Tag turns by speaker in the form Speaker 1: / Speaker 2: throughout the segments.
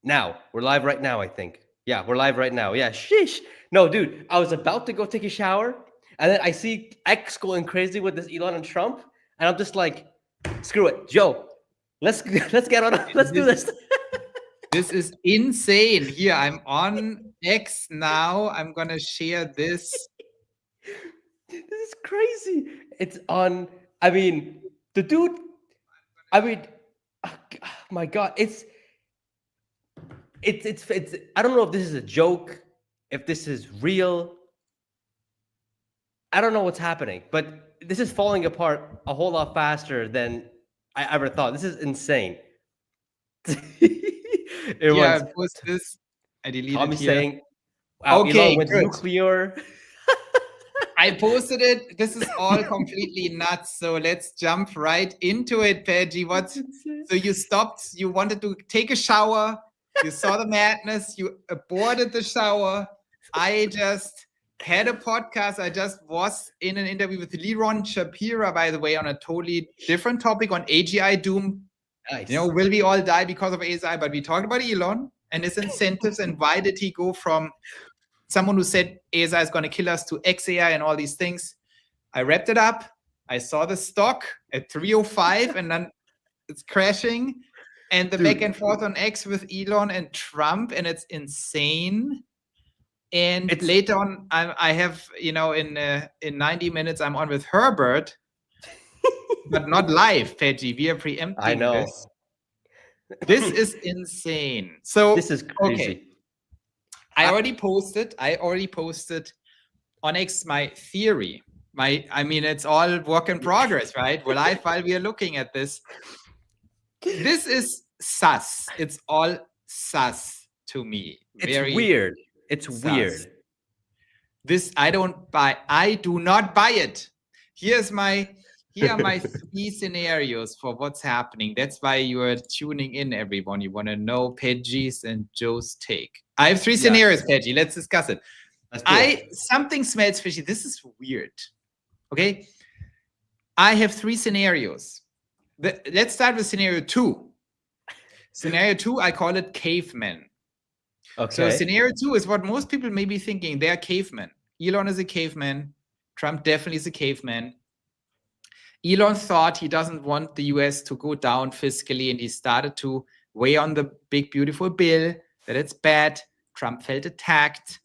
Speaker 1: Now. We're live right now, I think. Yeah, we're live right now. Yeah, sheesh. No, dude, I was about to go take a shower, and then I see X going crazy with this Elon and Trump, and I'm just like, screw it, Joe. Let's let's get on. Let's do
Speaker 2: This
Speaker 1: this.
Speaker 2: this is insane. Here, I'm on X now. I'm gonna share this.
Speaker 1: This is crazy. It's on. I mean, the dude. I mean, oh, my God, it's. I don't know if this is a joke, if this is real. I don't know what's happening, but this is falling apart a whole lot faster than I ever thought. This is insane.
Speaker 2: Yeah,
Speaker 1: Everyone's
Speaker 2: I post this. I deleted
Speaker 1: Tommy
Speaker 2: here.
Speaker 1: saying, "Wow, Elon
Speaker 2: Okay,
Speaker 1: went
Speaker 2: good.
Speaker 1: nuclear."
Speaker 2: I posted it. This is all completely nuts. So let's jump right into it, Pejjy. So you stopped, you wanted to take a shower, you saw the madness, you aborted the shower. I just had a podcast. I just was in an interview with Liron Shapira, by the way, on a totally different topic on AGI doom.
Speaker 1: Nice.
Speaker 2: Will we all die because of AGI? But we talked about Elon and his incentives and why did he go from someone who said ASI is going to kill us to XAI and all these things. I wrapped it up. I saw the stock at 305 and then it's crashing. And the back and forth on X with Elon and Trump, and it's insane. And later on, I have, in 90 minutes, I'm on with Herbert, but not live, Pejjy. We are preempting
Speaker 1: I know.
Speaker 2: this. This is insane. So
Speaker 1: this is crazy.
Speaker 2: Okay. I already posted on X my theory. It's all work in progress, right? We're live while we are looking at this. This is sus. It's all sus to me.
Speaker 1: It's weird. It's weird.
Speaker 2: This I don't buy. I do not buy it. Here are my 3 scenarios for what's happening. That's why you are tuning in, everyone. You want to know Pejjy's and Joe's take. I have 3 scenarios, Pejjy. Let's discuss it. Something smells fishy. This is weird. Okay. I have 3 scenarios. Let's start with scenario 2. Scenario 2, I call it cavemen. Okay. So scenario 2 is what most people may be thinking. They are cavemen. Elon is a caveman. Trump definitely is a caveman. Elon thought he doesn't want the US to go down fiscally, and he started to weigh on the big, beautiful bill that it's bad. Trump felt attacked.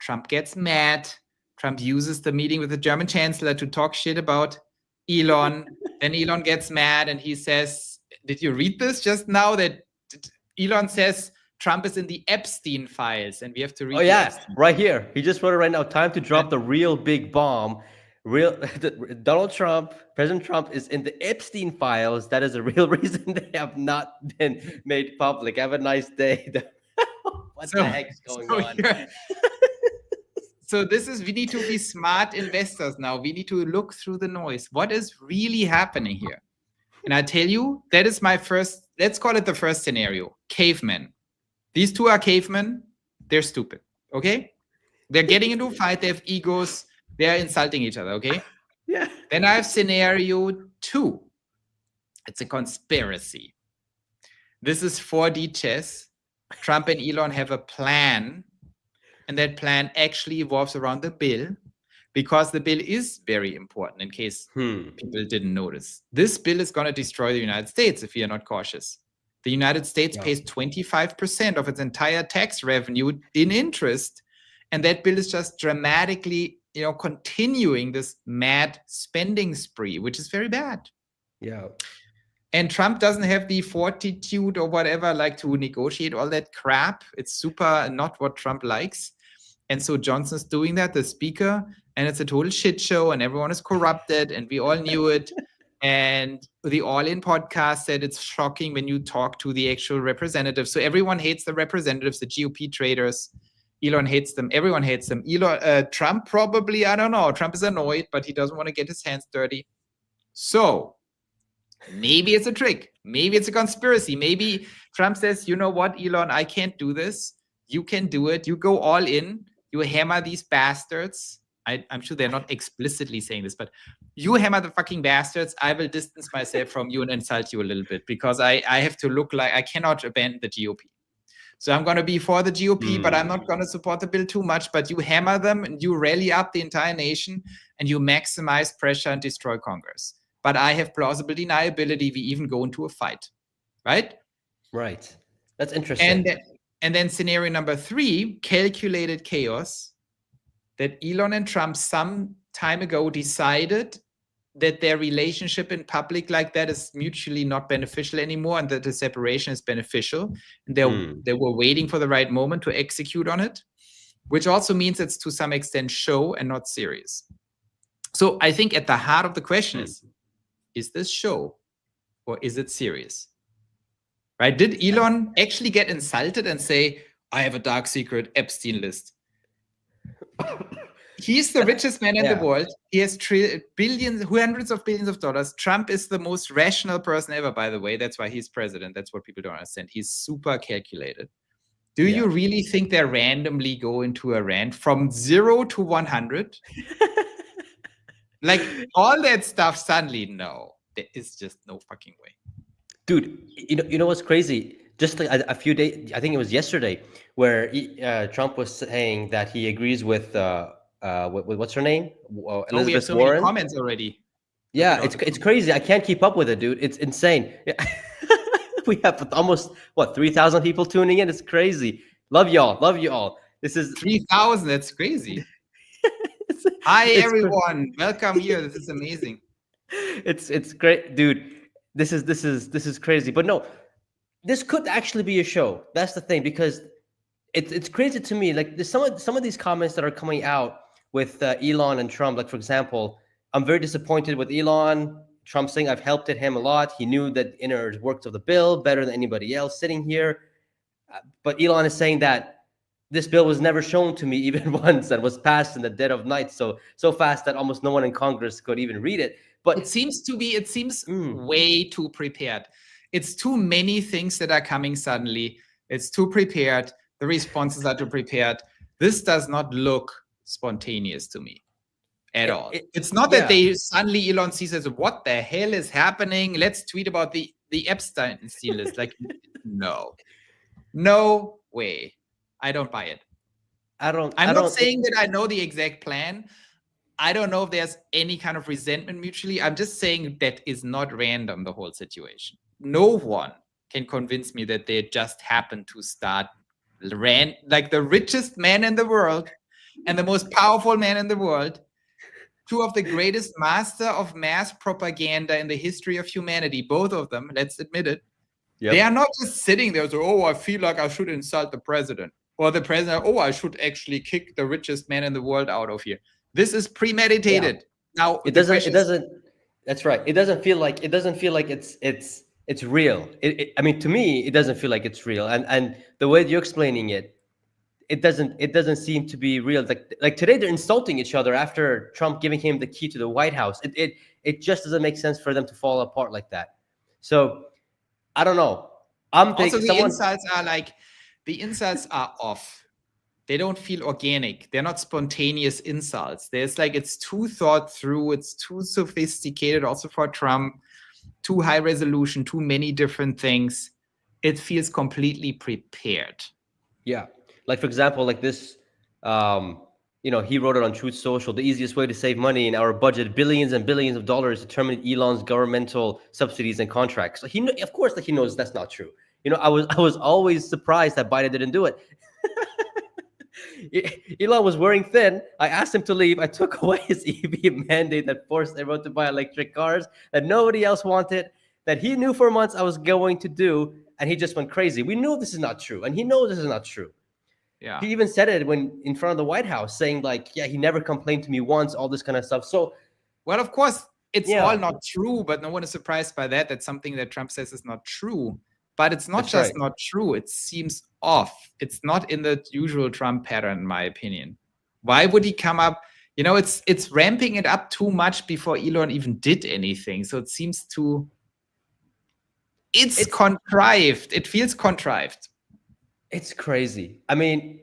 Speaker 2: Trump gets mad. Trump uses the meeting with the German chancellor to talk shit about Elon. Then Elon gets mad and he says, did you read this just now? That Elon says Trump is in the Epstein files and we have to read
Speaker 1: right here. He just wrote it right now. Time to drop the real big bomb. Donald Trump, President Trump is in the Epstein files. That is the real reason they have not been made public. Have a nice day. What the heck's going on?
Speaker 2: So we need to be smart investors now. We need to look through the noise. What is really happening here? And I tell you, that is my first, let's call it the first scenario, cavemen. These 2 are cavemen. They're stupid, okay? They're getting into a fight. They have egos. They're insulting each other, okay?
Speaker 1: Yeah.
Speaker 2: Then I have scenario 2. It's a conspiracy. This is 4D chess. Trump and Elon have a plan, and that plan actually evolves around the bill, because the bill is very important in case people didn't notice. This bill is going to destroy the United States if we are not cautious. The United States pays 25% of its entire tax revenue in interest, and that bill is just dramatically continuing this mad spending spree, which is very bad.
Speaker 1: Yeah.
Speaker 2: And Trump doesn't have the fortitude or whatever, like to negotiate all that crap. It's super not what Trump likes. And so Johnson's doing that, the speaker, and it's a total shit show and everyone is corrupted and we all knew it. And the All In podcast said it's shocking when you talk to the actual representatives. So everyone hates the representatives, the GOP traders. Elon hates them. Everyone hates them. Trump probably, I don't know. Trump is annoyed, but he doesn't want to get his hands dirty. So maybe it's a trick. Maybe it's a conspiracy. Maybe Trump says, you know what, Elon, I can't do this. You can do it. You go all in. You hammer these bastards. I'm sure they're not explicitly saying this, but you hammer the fucking bastards. I will distance myself from you and insult you a little bit because I have to look like I cannot abandon the GOP. So I'm going to be for the GOP, but I'm not going to support the bill too much. But you hammer them and you rally up the entire nation and you maximize pressure and destroy Congress. But I have plausible deniability. We even go into a fight, right?
Speaker 1: Right. That's interesting.
Speaker 2: And then scenario number 3, calculated chaos, that Elon and Trump some time ago decided that their relationship in public like that is mutually not beneficial anymore, and that the separation is beneficial. And they were waiting for the right moment to execute on it, which also means it's to some extent show and not serious. So I think at the heart of the question is this show or is it serious? Right? Did Elon actually get insulted and say, I have a dark secret Epstein list? He's the richest man in the world. He has billions, hundreds of billions of dollars. Trump is the most rational person ever, by the way. That's why he's president. That's what people don't understand. He's super calculated. Do you really think they randomly go into a rant from 0 to 100? Like all that stuff suddenly? No, there is just no fucking way.
Speaker 1: Dude, you know what's crazy? Just like a few days, I think it was yesterday, where Trump was saying that he agrees with what's her name, Elizabeth
Speaker 2: we have so
Speaker 1: Warren.
Speaker 2: many comments already.
Speaker 1: Yeah, it's crazy. I can't keep up with it, dude. It's insane. We have almost 3,000 people tuning in. It's crazy. Love y'all. This is
Speaker 2: 3,000. That's crazy. Hi everyone, welcome here. This is amazing.
Speaker 1: It's great, dude. This is crazy. But no, this could actually be a show. That's the thing, because it's crazy to me. Like there's some of these comments that are coming out with Elon and Trump. Like for example, I'm very disappointed with Elon. Trump saying I've helped him a lot. He knew the inner works of the bill better than anybody else sitting here. But Elon is saying that this bill was never shown to me even once and was passed in the dead of night, so fast that almost no one in Congress could even read it. But
Speaker 2: it seems way too prepared. It's too many things that are coming suddenly. It's too prepared. The responses are too prepared. This does not look spontaneous to me at all. It's not that they suddenly Elon sees as what the hell is happening? Let's tweet about the Epstein list. Like, no way. I don't buy it. I'm not saying that I know the exact plan. I don't know if there's any kind of resentment mutually. I'm just saying that is not random, the whole situation. No one can convince me that they just happened to start like the richest man in the world and the most powerful man in the world, two of the greatest master of mass propaganda in the history of humanity, both of them, let's admit it. Yep. They are not just sitting there, so, I feel like I should insult the president. Or the president, I should actually kick the richest man in the world out of here. This is premeditated. Now
Speaker 1: it doesn't. That's right. It doesn't feel like it's real. I mean, to me, it doesn't feel like it's real. And the way you're explaining it, it doesn't seem to be real. Like today, they're insulting each other after Trump giving him the key to the White House. It just doesn't make sense for them to fall apart like that. So I don't know.
Speaker 2: The insults are off. They don't feel organic. They're not spontaneous insults. It's too thought through. It's too sophisticated also for Trump, too high resolution, too many different things. It feels completely prepared.
Speaker 1: Yeah. Like, for example, like this, he wrote it on Truth Social. The easiest way to save money in our budget, billions and billions of dollars, to terminate Elon's governmental subsidies and contracts. So of course, he knows that's not true. I was always surprised that Biden didn't do it. Elon was wearing thin. I asked him to leave. I took away his EV mandate that forced everyone to buy electric cars that nobody else wanted, that he knew for months I was going to do, and he just went crazy. We knew this is not true, and he knows this is not true. Yeah. He even said it when in front of the White House, saying he never complained to me once, all this kind of stuff. So,
Speaker 2: well, of course, it's all not true, but no one is surprised by that. That's something that Trump says is not true. But it's not not true. It seems off. It's not in the usual Trump pattern, in my opinion. Why would he come up? It's ramping it up too much before Elon even did anything. So it seems too... It's contrived. It feels contrived.
Speaker 1: It's crazy. I mean,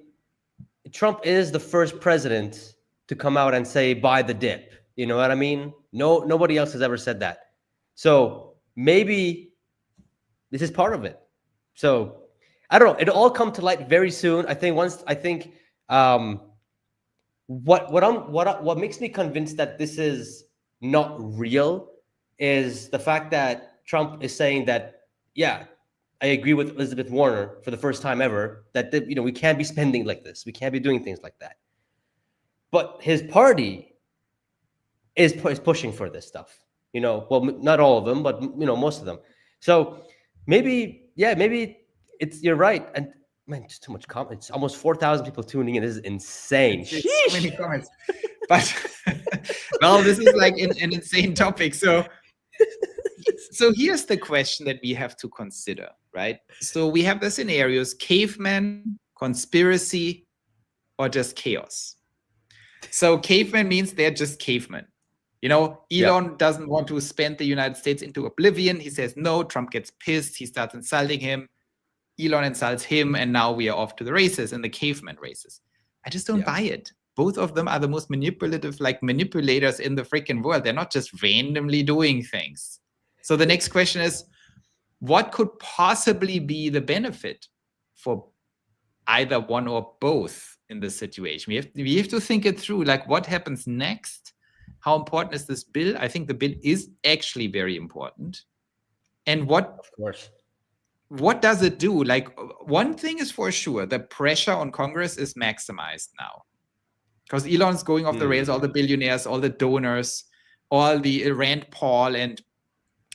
Speaker 1: Trump is the first president to come out and say, buy the dip. You know what I mean? Nobody else has ever said that. So maybe... this is part of it. So I don't know. It'll all come to light very soon. I think um, what makes me convinced that this is not real is the fact that Trump is saying that, yeah, I agree with Elizabeth Warner for the first time ever that we can't be spending like this, we can't be doing things like that. But his party is pushing for this stuff. Well, not all of them, but most of them. So maybe you're right. And man, just too much comments. It's almost 4,000 people tuning in. This is insane.
Speaker 2: It's so many comments. But well, this is like an insane topic. So here's the question that we have to consider, right? So we have the scenarios: caveman, conspiracy, or just chaos. So caveman means they're just cavemen. Elon doesn't want to spend the United States into oblivion. He says no. Trump gets pissed. He starts insulting him. Elon insults him, and now we are off to the races, in the caveman races. I just don't buy it. Both of them are the most manipulative, like manipulators in the freaking world. They're not just randomly doing things. So the next question is, what could possibly be the benefit for either one or both in this situation? We have to think it through. Like, what happens next? How important is this bill? I think the bill is actually very important. And what does it do? Like, one thing is for sure, the pressure on Congress is maximized now. Because Elon's going off the rails, all the billionaires, all the donors, all the Rand Paul and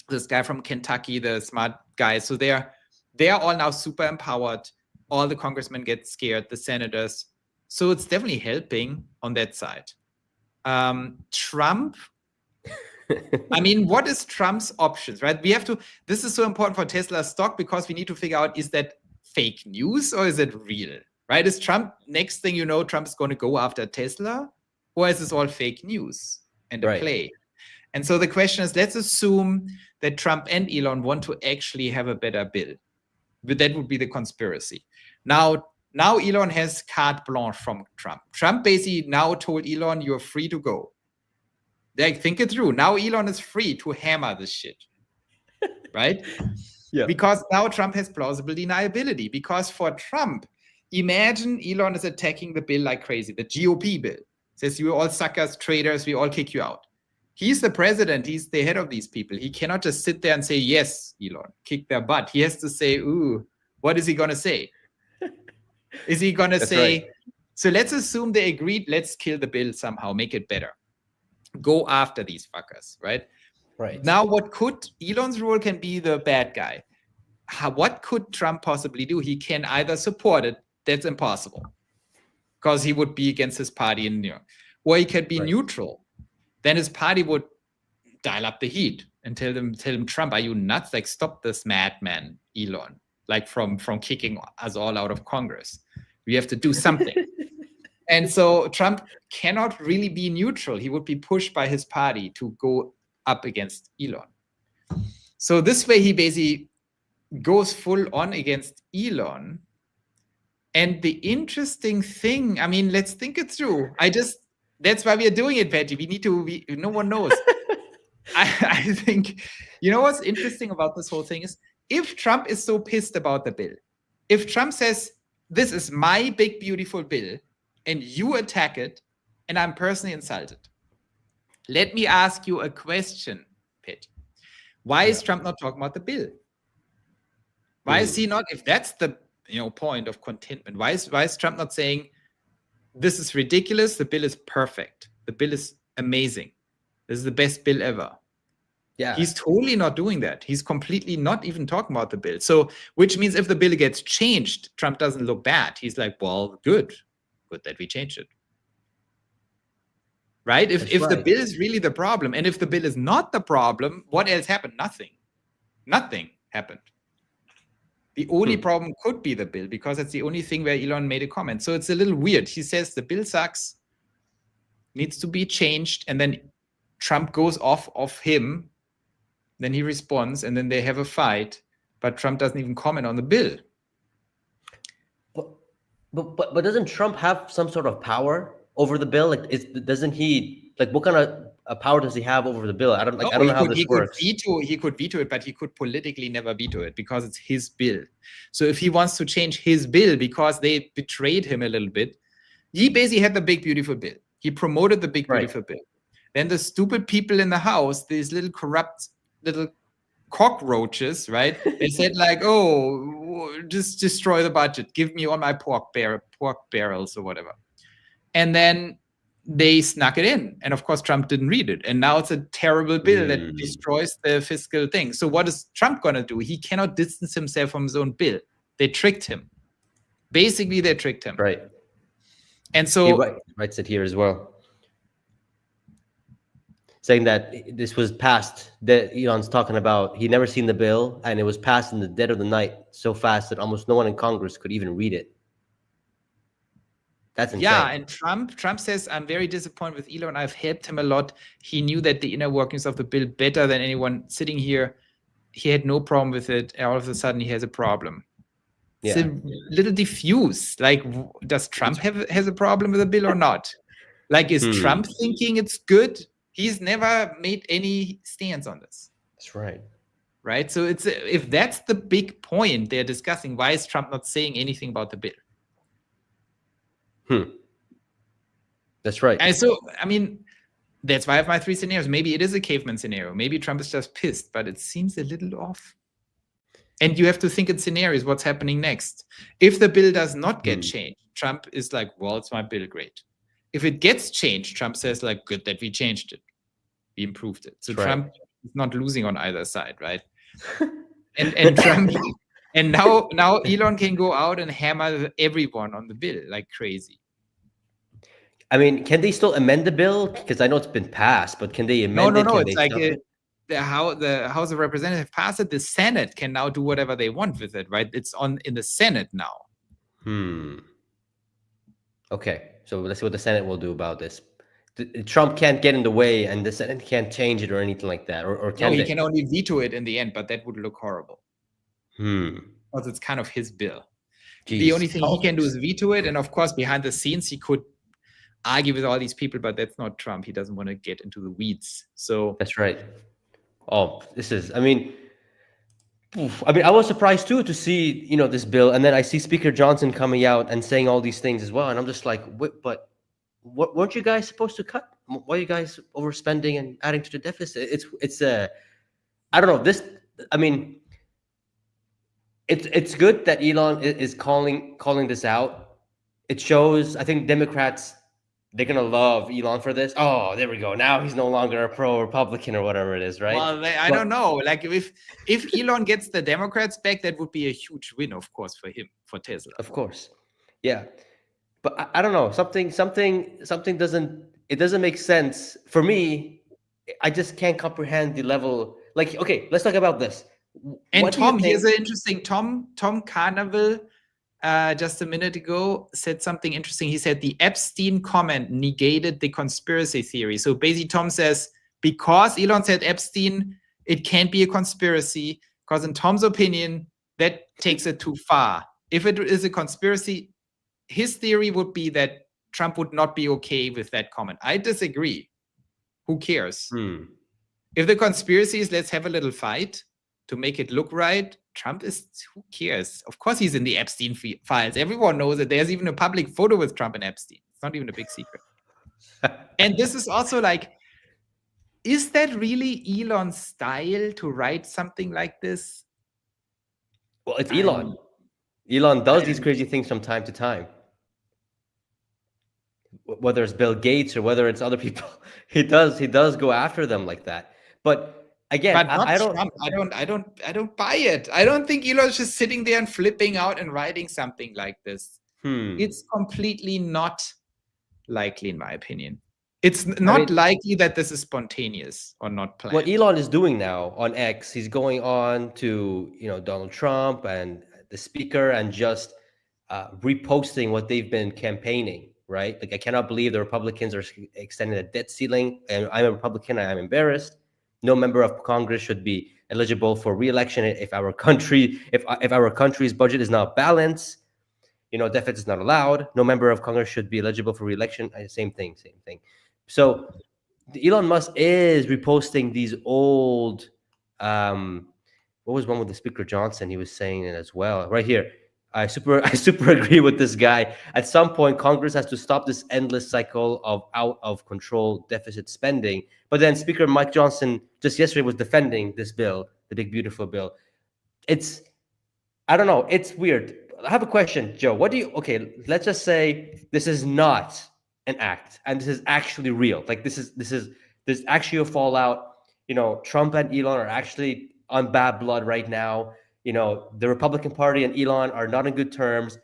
Speaker 2: this guy from Kentucky, the smart guy. So they are all now super empowered. All the congressmen get scared, the senators. So it's definitely helping on that side. Trump, I mean, what is Trump's options, right? This is so important for Tesla stock because we need to figure out, is that fake news or is it real, right? Is Trump, next thing you know, Trump is going to go after Tesla, or is this all fake news and a play? And so the question is, let's assume that Trump and Elon want to actually have a better bill. But that would be the conspiracy. Now Elon has carte blanche from Trump. Trump basically now told Elon, you're free to go. Like, think it through. Now Elon is free to hammer this shit, right? Because now Trump has plausible deniability. Because for Trump, imagine Elon is attacking the bill like crazy, the GOP bill. Says, you all suckers, traitors, we all kick you out. He's the president. He's the head of these people. He cannot just sit there and say, yes, Elon, kick their butt. He has to say, ooh, what is he going to say? Is he going to say, so let's assume they agreed, let's kill the bill somehow, make it better. Go after these fuckers, right?
Speaker 1: Right.
Speaker 2: Now, Elon's role can be the bad guy. What could Trump possibly do? He can either support it. That's impossible because he would be against his party in New York. Or he can be neutral. Then his party would dial up the heat and tell him, Trump, are you nuts? Like, stop this madman, Elon, like from kicking us all out of Congress. We have to do something. And so Trump cannot really be neutral. He would be pushed by his party to go up against Elon. So this way, he basically goes full on against Elon. And the interesting thing, I mean, let's think it through. That's why we are doing it, Pejjy. No one knows. I think, what's interesting about this whole thing is, if Trump is so pissed about the bill, if Trump says, this is my big, beautiful bill, and you attack it, and I'm personally insulted. Let me ask you a question, Pejjy. Why is Trump not talking about the bill? Why is he not, if that's the point of contentment, why is Trump not saying, this is ridiculous, the bill is perfect, the bill is amazing, this is the best bill ever? Yeah. He's totally not doing that. He's completely not even talking about the bill. So, which means if the bill gets changed, Trump doesn't look bad. He's like, well, good that we changed it. Right? If the bill is really the problem, and if the bill is not the problem, what else happened? Nothing happened. The only problem could be the bill, because it's the only thing where Elon made a comment. So it's a little weird. He says the bill sucks, needs to be changed, and then Trump goes off of him. Then he responds, and then they have a fight, but Trump doesn't even comment on the bill.
Speaker 1: But doesn't Trump have some sort of power over the bill? Like, doesn't he, like, what kind of power does he have over the bill? I don't
Speaker 2: Oh,
Speaker 1: know how this works.
Speaker 2: He could veto it, but he could politically never veto it because it's his bill. So if he wants to change his bill because they betrayed him a little bit, he basically had the big beautiful bill. He promoted the big beautiful bill. Then the stupid people in the House, these little corrupt little cockroaches, right? They said like, oh, just destroy the budget. Give me all my pork barrels or whatever. And then they snuck it in. And of course, Trump didn't read it. And now it's a terrible bill that destroys the fiscal thing. So what is Trump going to do? He cannot distance himself from his own bill. They tricked him. Basically, they tricked him.
Speaker 1: Right.
Speaker 2: And so
Speaker 1: he writes it here as well, saying that this was passed, that Elon's talking about, he never seen the bill, and it was passed in the dead of the night so fast that almost no one in Congress could even read it. That's insane.
Speaker 2: Yeah, and Trump says, I'm very disappointed with Elon. I've helped him a lot. He knew that the inner workings of the bill better than anyone sitting here. He had no problem with it. And all of a sudden, he has a problem. Yeah. It's a little diffuse. Like, does Trump has a problem with the bill or not? Like, is Trump thinking it's good? He's never made any stance on this.
Speaker 1: That's right.
Speaker 2: Right? So it's if that's the big point they're discussing, why is Trump not saying anything about the bill?
Speaker 1: That's right.
Speaker 2: And so, I mean, that's why I have my 3 scenarios. Maybe it is a caveman scenario. Maybe Trump is just pissed, but it seems a little off. And you have to think in scenarios, what's happening next. If the bill does not get changed, Trump is like, well, it's my bill, great. If it gets changed, Trump says like, good that we changed it. We improved it. So that's Trump is not losing on either side, right? and Trump, and now Elon can go out and hammer everyone on the bill like crazy.
Speaker 1: I mean, can they still amend the bill? Because I know it's been passed, but can they amend it?
Speaker 2: No. It's like the House of Representatives passed it. The Senate can now do whatever they want with it, right? It's in the Senate now.
Speaker 1: Okay, so let's see what the Senate will do about this. Trump can't get in the way, and the Senate can't change it or anything like that, or can
Speaker 2: he can only veto it in the end, but that would look horrible. Because it's kind of his bill. Jeez. The only thing he can do is veto it, and of course, behind the scenes, he could argue with all these people, but that's not Trump. He doesn't want to get into the weeds. So
Speaker 1: that's right. Oh, this is. I mean, I was surprised too to see this bill, and then I see Speaker Johnson coming out and saying all these things as well, and I'm just like, but weren't you guys supposed to cut? Why are you guys overspending and adding to the deficit? It's I don't know. This, I mean, it's good that Elon is calling this out. It shows, I think Democrats, they're gonna love Elon for this. Oh, there we go. Now he's no longer a pro-Republican or whatever it is, right?
Speaker 2: Well, I don't know. Like if Elon gets the Democrats back, that would be a huge win, of course, for him, for Tesla.
Speaker 1: Of course, yeah. But I don't know. Something doesn't make sense for me. I just can't comprehend the level. Like, okay, let's talk about this.
Speaker 2: And Tom, here's an interesting. Tom Carnival. Just a minute ago, said something interesting. He said the Epstein comment negated the conspiracy theory. So basically, Tom says, because Elon said Epstein, it can't be a conspiracy, because in Tom's opinion, that takes it too far. If it is a conspiracy, his theory would be that Trump would not be okay with that comment. I disagree. Who cares? If the conspiracy is, let's have a little fight to make it look right, Trump is, who cares? Of course he's in the Epstein files. Everyone knows that there's even a public photo with Trump and Epstein. It's not even a big secret. And this is also like, is that really Elon's style to write something like this?
Speaker 1: Well, it's Elon. Elon does these crazy things from time to time. Whether it's Bill Gates or whether it's other people, he does go after them like that. But again, I
Speaker 2: don't buy it. I don't think Elon's just sitting there and flipping out and writing something like this. It's completely not likely, in my opinion. It's not likely that this is spontaneous or not planned.
Speaker 1: What Elon is doing now on X, he's going on to Donald Trump and the speaker and just reposting what they've been campaigning. Right? Like, I cannot believe the Republicans are extending a debt ceiling, and I'm a Republican. I am embarrassed. No member of Congress should be eligible for re-election if our country's budget is not balanced. Deficit is not allowed. No member of Congress should be eligible for re-election. Same thing. So Elon Musk is reposting these old, what was one with the Speaker Johnson? He was saying it as well. Right here. I super agree with this guy. At some point, Congress has to stop this endless cycle of out of control deficit spending. But then Speaker Mike Johnson just yesterday was defending this bill, the big beautiful bill. It's, I don't know. It's weird. I have a question, Joe. What do you? Okay, let's just say this is not an act, and this is actually real. Like there's actually a fallout. You know, Trump and Elon are actually on bad blood right now. You know, the Republican Party and Elon are not in good terms.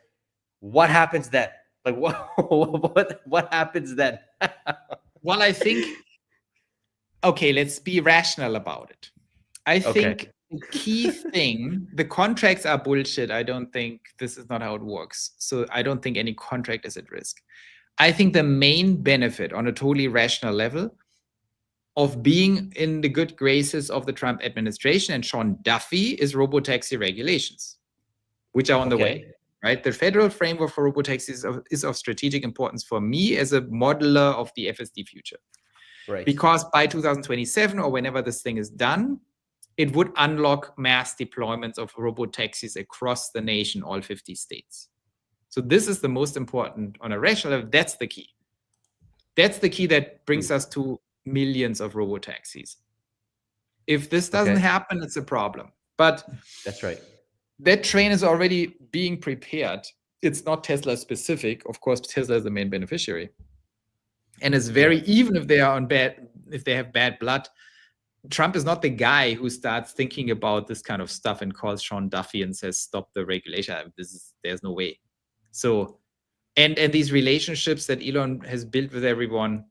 Speaker 1: What happens then? Like what happens then?
Speaker 2: Well, I think, okay, let's be rational about it. I think the key thing, the contracts are bullshit. I don't think this is not how it works. So I don't think any contract is at risk. I think the main benefit on a totally rational level of being in the good graces of the Trump administration and Sean Duffy is robotaxi regulations, which are on the way, right? The federal framework for robotaxis is of strategic importance for me as a modeler of the FSD future.
Speaker 1: Right.
Speaker 2: Because by 2027 or whenever this thing is done, it would unlock mass deployments of robotaxis across the nation, all 50 states. So this is the most important on a rational level. That's the key. That's the key that brings us to millions of robotaxis. If this doesn't happen, it's a problem. But
Speaker 1: that's right.
Speaker 2: That train is already being prepared. It's not Tesla specific. Of course, Tesla is the main beneficiary. And it's very, even if they are if they have bad blood, Trump is not the guy who starts thinking about this kind of stuff and calls Sean Duffy and says, stop the regulation. There's no way. So, and these relationships that Elon has built with everyone,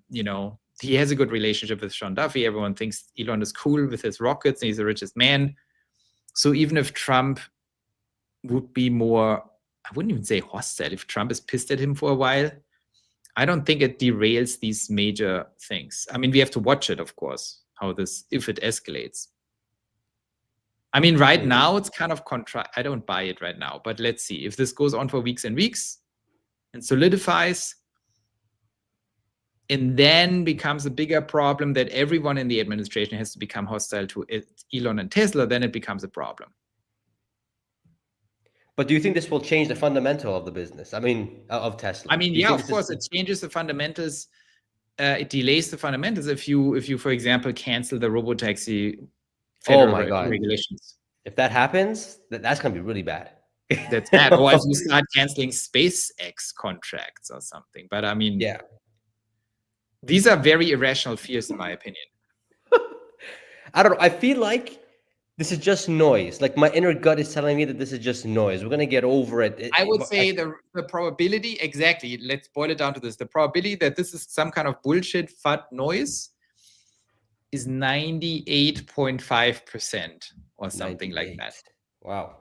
Speaker 2: you know, he has a good relationship with Sean Duffy. Everyone thinks Elon is cool with his rockets and he's the richest man. So even if Trump would be more, I wouldn't even say hostile, if Trump is pissed at him for a while, I don't think it derails these major things. I mean, we have to watch it, of course, if it escalates. I mean, right now it's kind of I don't buy it right now, but let's see. If this goes on for weeks and weeks and solidifies, and then becomes a bigger problem that everyone in the administration has to become hostile to Elon and Tesla, then it becomes a problem.
Speaker 1: But do you think this will change the fundamental of the business? I mean, of Tesla.
Speaker 2: I mean, yeah, of course, it changes the fundamentals. It delays the fundamentals if you, for example, cancel the robotaxi federal regulations.
Speaker 1: If that happens, that's going to be really bad.
Speaker 2: That's bad. Or if you start canceling SpaceX contracts or something. But I mean,
Speaker 1: yeah,
Speaker 2: these are very irrational fears, in my opinion.
Speaker 1: I don't know. I feel like this is just noise. Like my inner gut is telling me that this is just noise. We're going to get over it.
Speaker 2: I would say the probability, exactly, let's boil it down to this. The probability that this is some kind of bullshit FUD noise is 98.5% or something like that.
Speaker 1: Wow.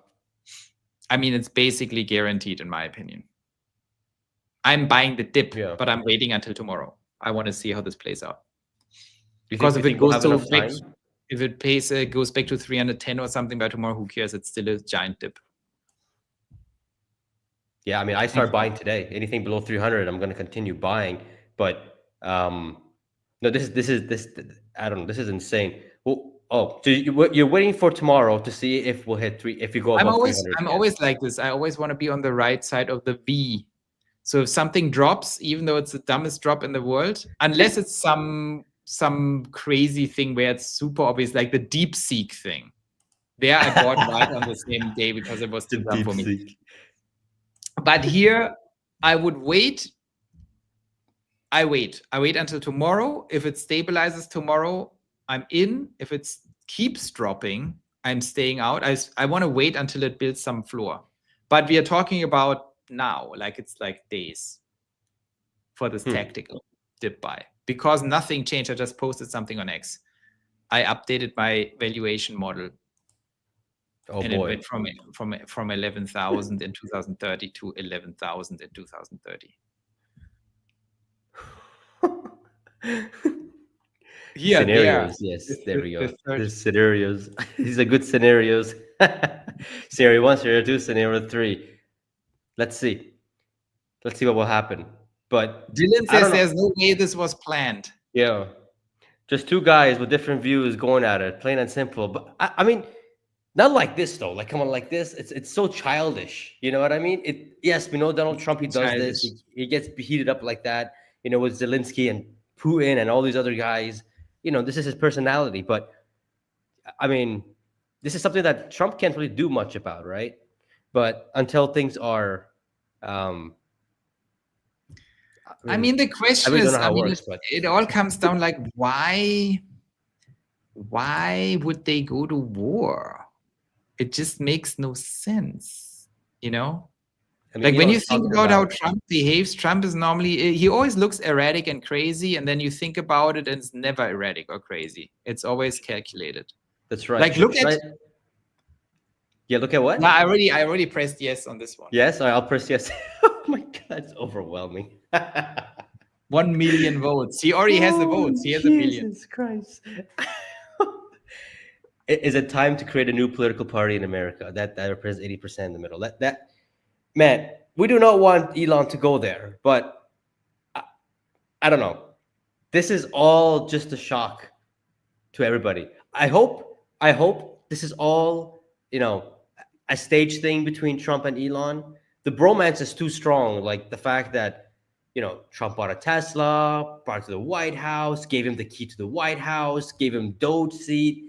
Speaker 2: I mean, it's basically guaranteed, in my opinion. I'm buying the dip, but I'm waiting until tomorrow. I want to see how this plays out. Because if it goes goes back to 310 or something by tomorrow, who cares? It's still a giant dip.
Speaker 1: Yeah, I mean, I start buying today. Anything below 300, I'm going to continue buying. But no, this I don't know. This is insane. Well, so you're waiting for tomorrow to see if we'll hit if you go above 300.
Speaker 2: I'm always like this. I always want to be on the right side of the V. So if something drops, even though it's the dumbest drop in the world, unless it's some crazy thing where it's super obvious, like the DeepSeek thing. There I bought right on the same day because it was too dumb for me. But here I would wait. I wait until tomorrow. If it stabilizes tomorrow, I'm in. If it keeps dropping, I'm staying out. I want to wait until it builds some floor. But we are talking about now, like it's like days for this tactical dip buy. Because nothing changed. I just posted something on X. I updated my valuation model.
Speaker 1: And
Speaker 2: it went from 11,000 in 2030 to 11,000 in 2030.
Speaker 1: Yeah, scenarios. Yes, there we go. The scenarios. These are good scenarios. Scenario 1, scenario 2, scenario 3. Let's see what will happen. But
Speaker 2: Dylan says there's no way this was planned.
Speaker 1: Yeah. Just two guys with different views going at it, plain and simple. But I mean, not like this though. Like, come on, like this. It's so childish. You know what I mean? It yes, we know Donald Trump. He does this.
Speaker 2: Childish.
Speaker 1: He gets heated up like that. You know, with Zelensky and Putin and all these other guys. You know, this is his personality. But I mean, this is something that Trump can't really do much about, right? But until things are, um,
Speaker 2: I mean, the
Speaker 1: I
Speaker 2: question
Speaker 1: really don't
Speaker 2: is,
Speaker 1: know
Speaker 2: I
Speaker 1: how it
Speaker 2: mean,
Speaker 1: works, but
Speaker 2: it all comes down like, why would they go to war? It just makes no sense, you know?
Speaker 1: I mean,
Speaker 2: Like when you
Speaker 1: Elon's
Speaker 2: think
Speaker 1: talking
Speaker 2: about how
Speaker 1: about
Speaker 2: Trump behaves, Trump is normally, he always looks erratic and crazy, and then you think about it and it's never erratic or crazy. It's always calculated.
Speaker 1: that's right.
Speaker 2: Like look at,
Speaker 1: Yeah, look at
Speaker 2: no,
Speaker 1: what?
Speaker 2: I already pressed yes on this one.
Speaker 1: Yes, I'll press yes. Oh my god, it's overwhelming.
Speaker 2: 1 million votes. He already has the votes. He has a million.
Speaker 1: Jesus Christ. Is it time to create a new political party in America that represents 80% in the middle? That man, we do not want Elon to go there, but I, I don't know. This is all just a shock to everybody. I hope this is all, you know, a stage thing between Trump and Elon. The bromance is too strong. Like the fact that, you know, Trump bought a Tesla, brought it to the White House, gave him the key to the White House, gave him Doge seat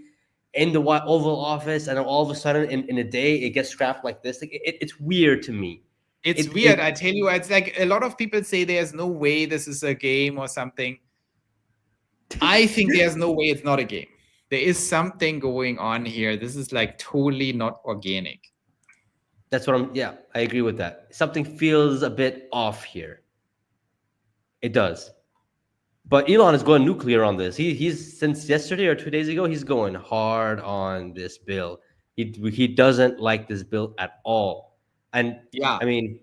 Speaker 1: in the Oval Office, and then all of a sudden in a day it gets scrapped like this. Like it's weird to me.
Speaker 2: It's weird. I tell you, it's like a lot of people say there's no way this is a game or something. I think there's no way it's not a game. There is something going on here. This is like totally not organic.
Speaker 1: That's what I'm. Yeah, I agree with that. Something feels a bit off here. It does. But Elon is going nuclear on this. He's since yesterday or 2 days ago, he's going hard on this bill. He doesn't like this bill at all. And
Speaker 2: Yeah.
Speaker 1: I mean,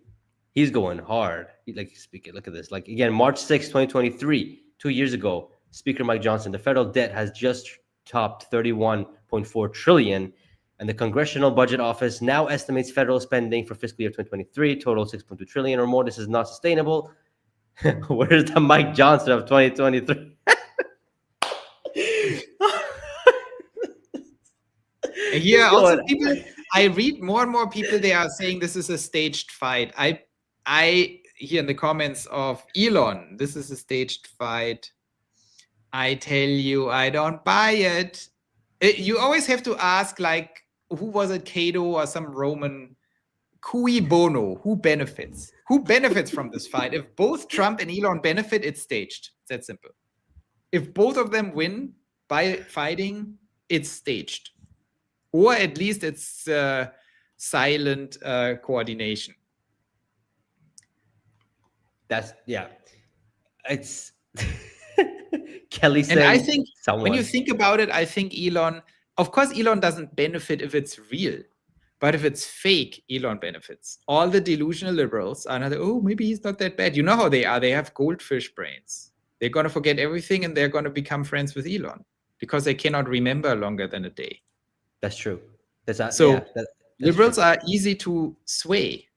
Speaker 1: he's going hard. Like speaking, look at this. Like again, March 6, 2023, 2 years ago, Speaker Mike Johnson, the federal debt has just topped 31.4 trillion. And the Congressional Budget Office now estimates federal spending for fiscal year 2023 total 6.2 trillion or more. This is not sustainable. Where's the Mike Johnson of 2023?
Speaker 2: Here also people, I read more and more people, they are saying this is a staged fight. I hear in the comments of Elon, this is a staged fight. I tell you, I don't buy it. You always have to ask, like, who was it, Cato or some Roman? Cui bono? Who benefits? Who benefits from this fight? If both Trump and Elon benefit, it's staged. It's that simple. If both of them win by fighting, it's staged. Or at least it's silent coordination.
Speaker 1: That's yeah. It's Kelly saying.
Speaker 2: And I think
Speaker 1: someone.
Speaker 2: when you think about it, I think Elon, of course, Elon doesn't benefit if it's real. But if it's fake, Elon benefits. All the delusional liberals are not, oh, maybe he's not that bad. You know how they are. They have goldfish brains. They're going to forget everything and they're going to become friends with Elon because they cannot remember longer than a day.
Speaker 1: That's true. That's
Speaker 2: liberals
Speaker 1: true.
Speaker 2: are easy to sway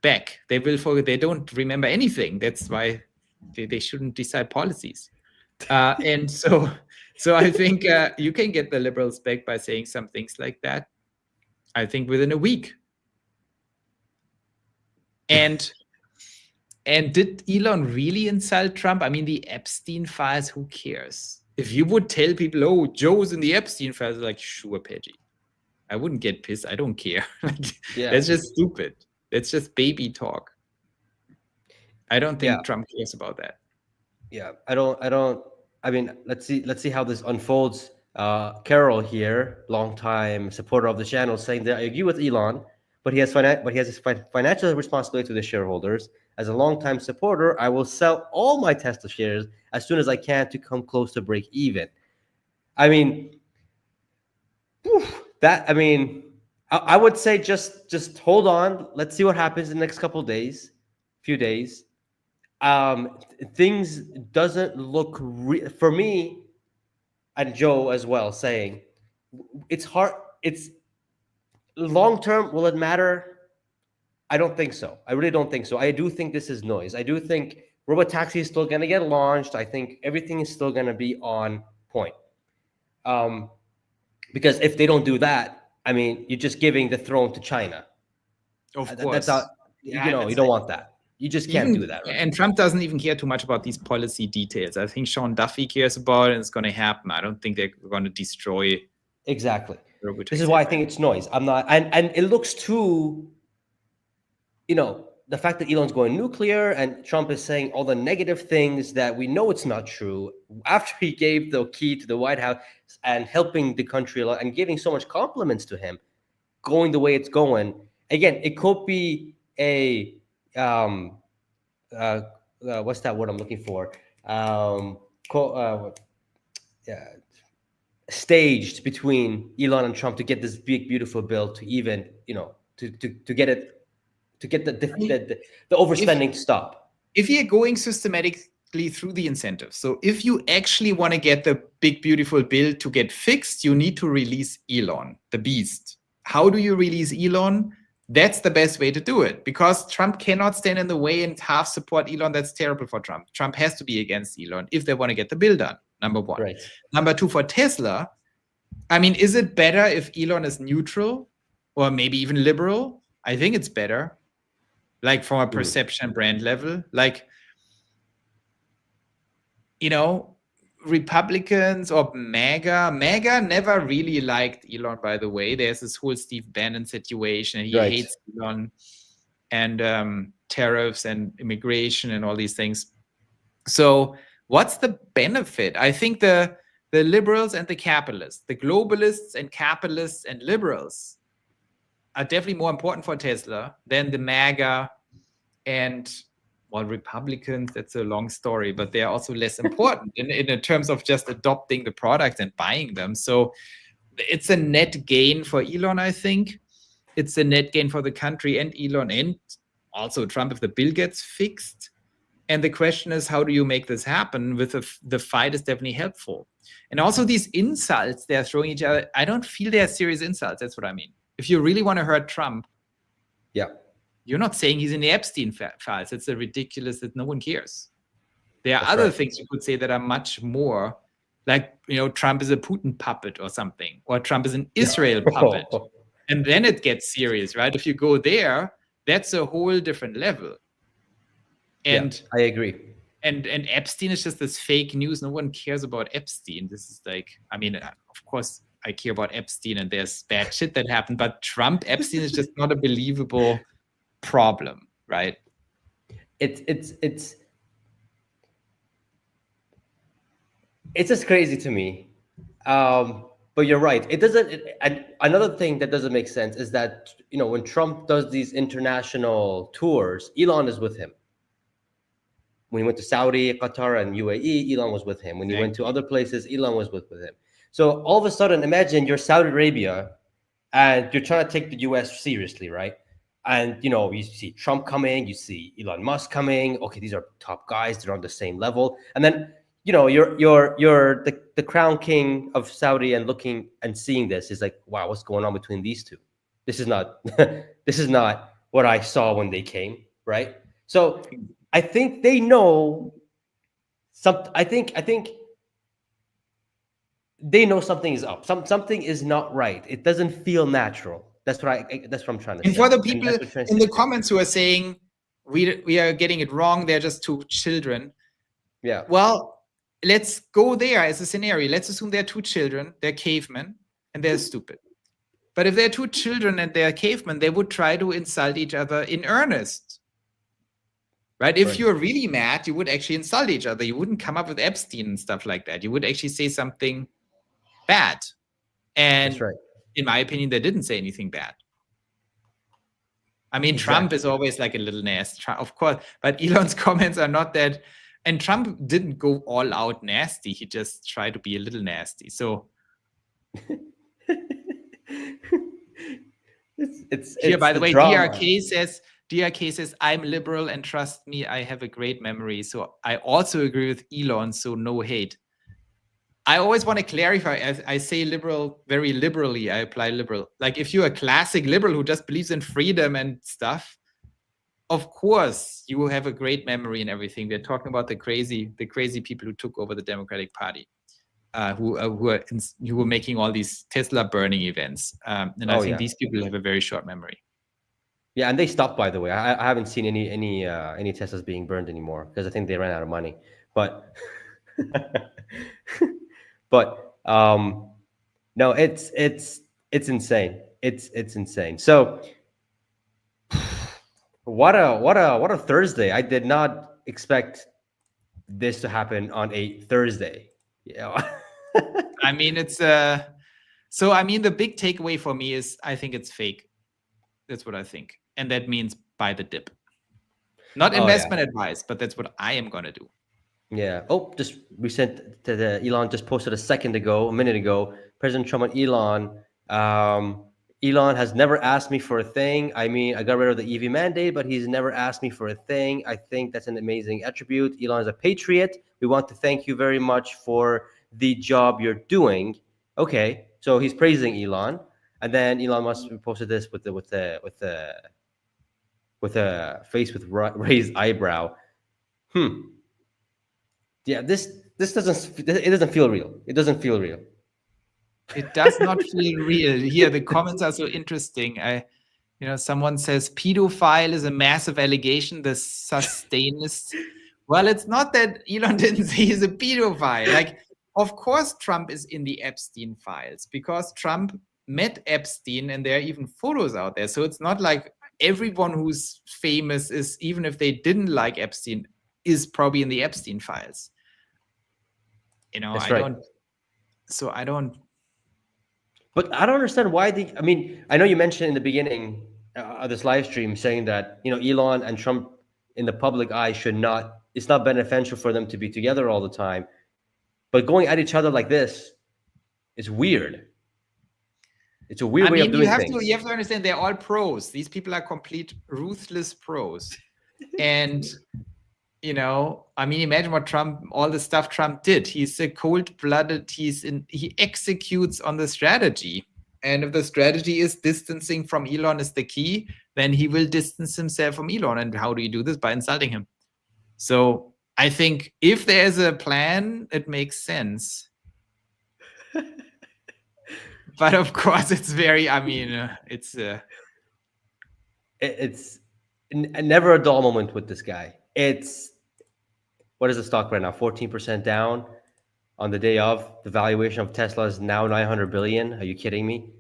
Speaker 2: back. They will forget. They don't remember anything. That's why they shouldn't decide policies. And so I think you can get the liberals back by saying some things like that. I think within a week. And did Elon really insult Trump? I mean, the Epstein files, who cares? If you would tell people, oh, Joe's in the Epstein files, like, sure, Pejjy. I wouldn't get pissed. I don't care. That's just stupid. That's just baby talk. I don't think Trump cares about that.
Speaker 1: Yeah, I don't. I mean, let's see how this unfolds. Carol here, longtime supporter of the channel, saying that I agree with Elon, but he has his financial responsibility to the shareholders. As a longtime supporter, I will sell all my Tesla shares as soon as I can to come close to break even. I mean, I would say just hold on. Let's see what happens in the next few days. Things doesn't look for me. And Joe as well, saying it's hard. It's long term. Will it matter? I don't think so. I really don't think so. I do think this is noise. I do think Robotaxi is still going to get launched. I think everything is still going to be on point. Because if they don't do that, I mean, you're just giving the throne to China.
Speaker 2: Of
Speaker 1: That's
Speaker 2: course.
Speaker 1: not, you know, you don't want that. You just can't do that. Right?
Speaker 2: And Trump doesn't even care too much about these policy details. I think Sean Duffy cares about it, and it's going to happen. I don't think they're going to destroy.
Speaker 1: Exactly. This is why I think it's noise. I'm not, and it looks too, you know, the fact that Elon's going nuclear and Trump is saying all the negative things that we know it's not true after he gave the key to the White House and helping the country a lot and giving so much compliments to him, going the way it's going. Again, it could be a what's that word I'm looking for? Staged between Elon and Trump to get this big, beautiful bill to even, you know, to get it, to get the overspending to stop.
Speaker 2: If you're going systematically through the incentives, so if you actually want to get the big, beautiful bill to get fixed, you need to release Elon, the beast. How do you release Elon? That's the best way to do it, because Trump cannot stand in the way and half support Elon. That's terrible for Trump. Trump has to be against Elon if they want to get the bill done, number one.
Speaker 1: Right.
Speaker 2: Number two, for Tesla, I mean, is it better if Elon is neutral or maybe even liberal? I think it's better, like from a perception brand level. Like, you know, Republicans or MAGA never really liked Elon, by the way. There's this whole Steve Bannon situation. He hates Elon and tariffs and immigration and all these things. So what's the benefit? I think the liberals and the capitalists, the globalists and capitalists and liberals are definitely more important for Tesla than the MAGA and, well, Republicans. That's a long story, but they're also less important in terms of just adopting the product and buying them. So it's a net gain for Elon, I think. It's a net gain for the country and Elon and also Trump if the bill gets fixed. And the question is, how do you make this happen? With the fight is definitely helpful. And also these insults they're throwing each other, I don't feel they're serious insults. That's what I mean. If you really want to hurt Trump, you're not saying he's in the Epstein files. It's ridiculous that no one cares. There are other things you could say that are much more like, you know, Trump is a Putin puppet or something, or Trump is an Israel puppet. And then it gets serious, right? If you go there, that's a whole different level. And
Speaker 1: I agree.
Speaker 2: And Epstein is just this fake news. No one cares about Epstein. This is like, I mean, of course I care about Epstein and there's bad shit that happened, but Epstein is just not a believable problem, right?
Speaker 1: It's just crazy to me. But you're right. It doesn't. And another thing that doesn't make sense is that, you know, when Trump does these international tours, Elon is with him. When he went to Saudi, Qatar, and UAE, Elon was with him. When he went to other places, Elon was with him. So all of a sudden, imagine you're Saudi Arabia and you're trying to take the US seriously, right? And, you know, you see Trump coming, you see Elon Musk coming. Okay, these are top guys. They're on the same level. And then, you know, you're the crown king of Saudi and looking and seeing this is like, wow, what's going on between these two? This is not this is not what I saw when they came, right? So I think they know something. I think they know something is up. Something is not right. It doesn't feel natural. That's what I'm trying to say.
Speaker 2: And for the people in the comments who are saying we are getting it wrong, they're just two children.
Speaker 1: Yeah.
Speaker 2: Well, let's go there as a scenario. Let's assume they're two children, they're cavemen, and they're stupid. But if they're two children and they're cavemen, they would try to insult each other in earnest. Right? If you're really mad, you would actually insult each other. You wouldn't come up with Epstein and stuff like that. You would actually say something bad. And
Speaker 1: that's right.
Speaker 2: In my opinion, they didn't say anything bad. I mean, Trump is always like a little nasty, of course, but Elon's comments are not that. And Trump didn't go all out nasty. He just tried to be a little nasty. So
Speaker 1: it's
Speaker 2: here, by the way,
Speaker 1: drama.
Speaker 2: DRK says, I'm liberal and trust me, I have a great memory. So I also agree with Elon. So no hate. I always want to clarify, I say liberal very liberally, I apply liberal. Like if you're a classic liberal who just believes in freedom and stuff, of course, you have a great memory and everything. We're talking about the crazy people who took over the Democratic Party, who were making all these Tesla burning events. And I think these people have a very short memory.
Speaker 1: Yeah, and they stopped, by the way. I haven't seen any Teslas being burned anymore because I think they ran out of money. But no, it's insane. It's insane. So what a Thursday. I did not expect this to happen on a Thursday. Yeah.
Speaker 2: I mean, it's so I mean, the big takeaway for me is I think it's fake. That's what I think. And that means buy the dip. Not investment advice, but that's what I am gonna do.
Speaker 1: Yeah. Oh, just we sent to the Elon just posted a minute ago. President Trump and Elon. Elon has never asked me for a thing. I mean, I got rid of the EV mandate, but he's never asked me for a thing. I think that's an amazing attribute. Elon is a patriot. We want to thank you very much for the job you're doing. Okay, so he's praising Elon, and then Elon Musk posted this with a face with raised eyebrow. Yeah, this doesn't feel real. It doesn't feel real.
Speaker 2: It does not feel real. Here, the comments are so interesting. Someone says pedophile is a massive allegation. The sustainist. Well, it's not that Elon didn't say he's a pedophile. Like, of course, Trump is in the Epstein files because Trump met Epstein, and there are even photos out there. So it's not like everyone who's famous is, even if they didn't like Epstein, is probably in the Epstein files.
Speaker 1: That's right.
Speaker 2: I don't.
Speaker 1: But I don't understand why I mean, I know you mentioned in the beginning of this live stream saying that, Elon and Trump in the public eye it's not beneficial for them to be together all the time. But going at each other like this is weird. It's a weird way of doing things.
Speaker 2: You have to understand they're all pros. These people are complete ruthless pros. And imagine what all the stuff Trump did. He's a cold-blooded, he executes on the strategy. And if the strategy is distancing from Elon is the key, then he will distance himself from Elon. And how do you do this? By insulting him. So I think if there's a plan, it makes sense. But of course, it's very, it's
Speaker 1: never a dull moment with this guy. What is the stock right now? 14% down on the day of. The valuation of Tesla is now 900 billion. Are you kidding me?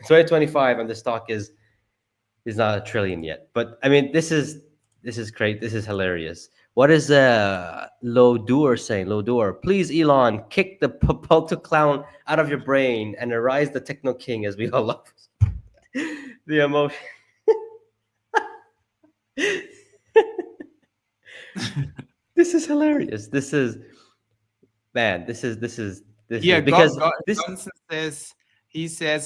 Speaker 1: 2025 and the stock is not a trillion yet. But I mean, this is great. This is hilarious. What is Lodur saying? Lodur, please, Elon, kick the Polto clown out of your brain and arise the techno king, as we all love. The emotion. This is hilarious. This is
Speaker 2: yeah. Because Johnson says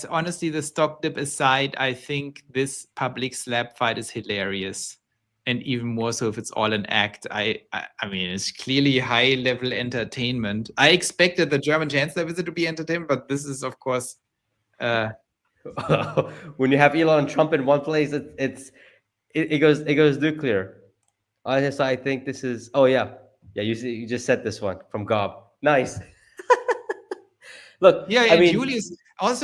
Speaker 2: honestly, the stock dip aside, I think this public slap fight is hilarious, and even more so if it's all an act. I mean, it's clearly high level entertainment. I expected the German Chancellor visit to be entertainment, but this is of course.
Speaker 1: When you have Elon and Trump in one place, it goes nuclear. I think this is. Oh yeah. You just said this one from Gob. Nice. Look.
Speaker 2: Yeah.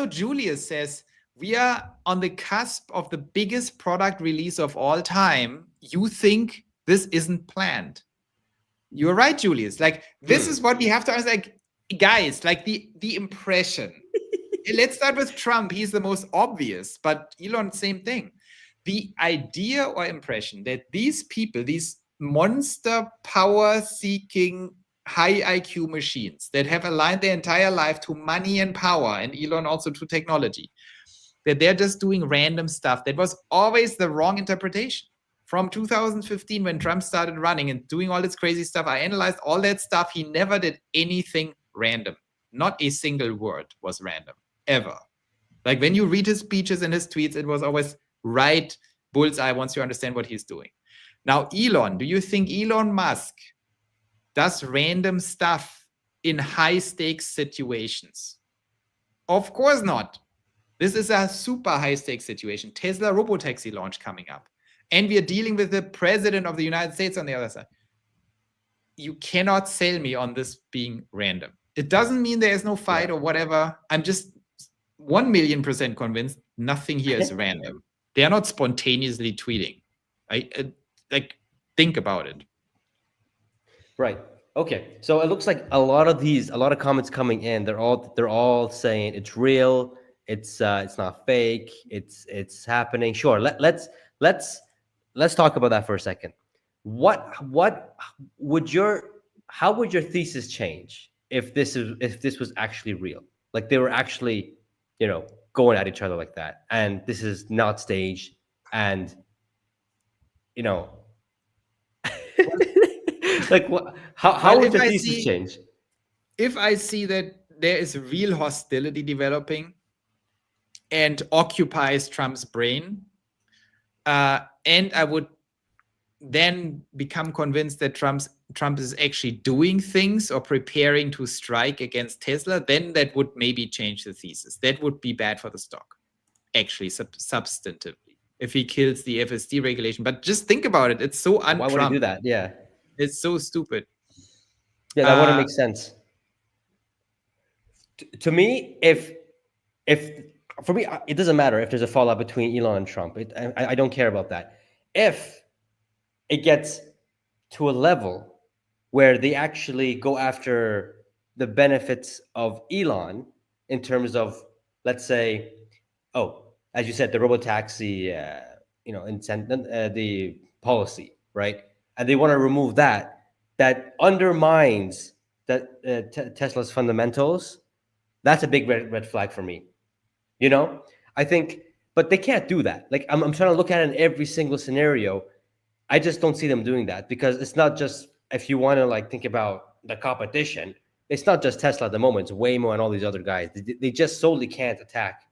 Speaker 2: Julius says we are on the cusp of the biggest product release of all time. You think this isn't planned? You're right, Julius. Like this is what we have to understand. Like, guys, like the impression. Let's start with Trump. He's the most obvious, but Elon, same thing. The idea or impression that these people, these monster power-seeking high IQ machines that have aligned their entire life to money and power, and Elon also to technology, that they're just doing random stuff. That was always the wrong interpretation. From 2015, when Trump started running and doing all this crazy stuff, I analyzed all that stuff. He never did anything random. Not a single word was random, ever. Like when you read his speeches and his tweets, it was always right bullseye once you understand what he's doing. Now, Elon, do you think Elon Musk does random stuff in high stakes situations? Of course not. This is a super high stakes situation. Tesla robotaxi launch coming up. and we are dealing with the president of the United States on the other side. You cannot sell me on this being random. It doesn't mean there is no fight or whatever. I'm just 1,000,000% convinced nothing here is random. They are not spontaneously tweeting. Like, think about it.
Speaker 1: Right. Okay. So it looks like a lot of comments coming in, they're all saying it's real, it's not fake, it's happening. Sure. Let's talk about that for a second. How would your thesis change if this was actually real? Like they were actually, going at each other like that, and this is not staged, and like what? How would your thesis change?
Speaker 2: If I see that there is real hostility developing and occupies Trump's brain, and I would then become convinced that Trump is actually doing things or preparing to strike against Tesla, then that would maybe change the thesis. That would be bad for the stock, actually, substantively, if he kills the FSD regulation. But just think about it. It's so un-Trump.
Speaker 1: Why would he do that? Yeah.
Speaker 2: It's so stupid.
Speaker 1: Yeah, that wouldn't make sense. To me, if for me, it doesn't matter if there's a fallout between Elon and Trump. I don't care about that. If it gets to a level where they actually go after the benefits of Elon in terms of, let's say, as you said, the robotaxi, the policy, right? And they want to remove that undermines Tesla's fundamentals. That's a big red flag for me. I think, but they can't do that. Like I'm trying to look at it in every single scenario. I just don't see them doing that, because it's not just, if you want to like think about the competition, it's not just Tesla at the moment. It's Waymo and all these other guys. They just solely can't attack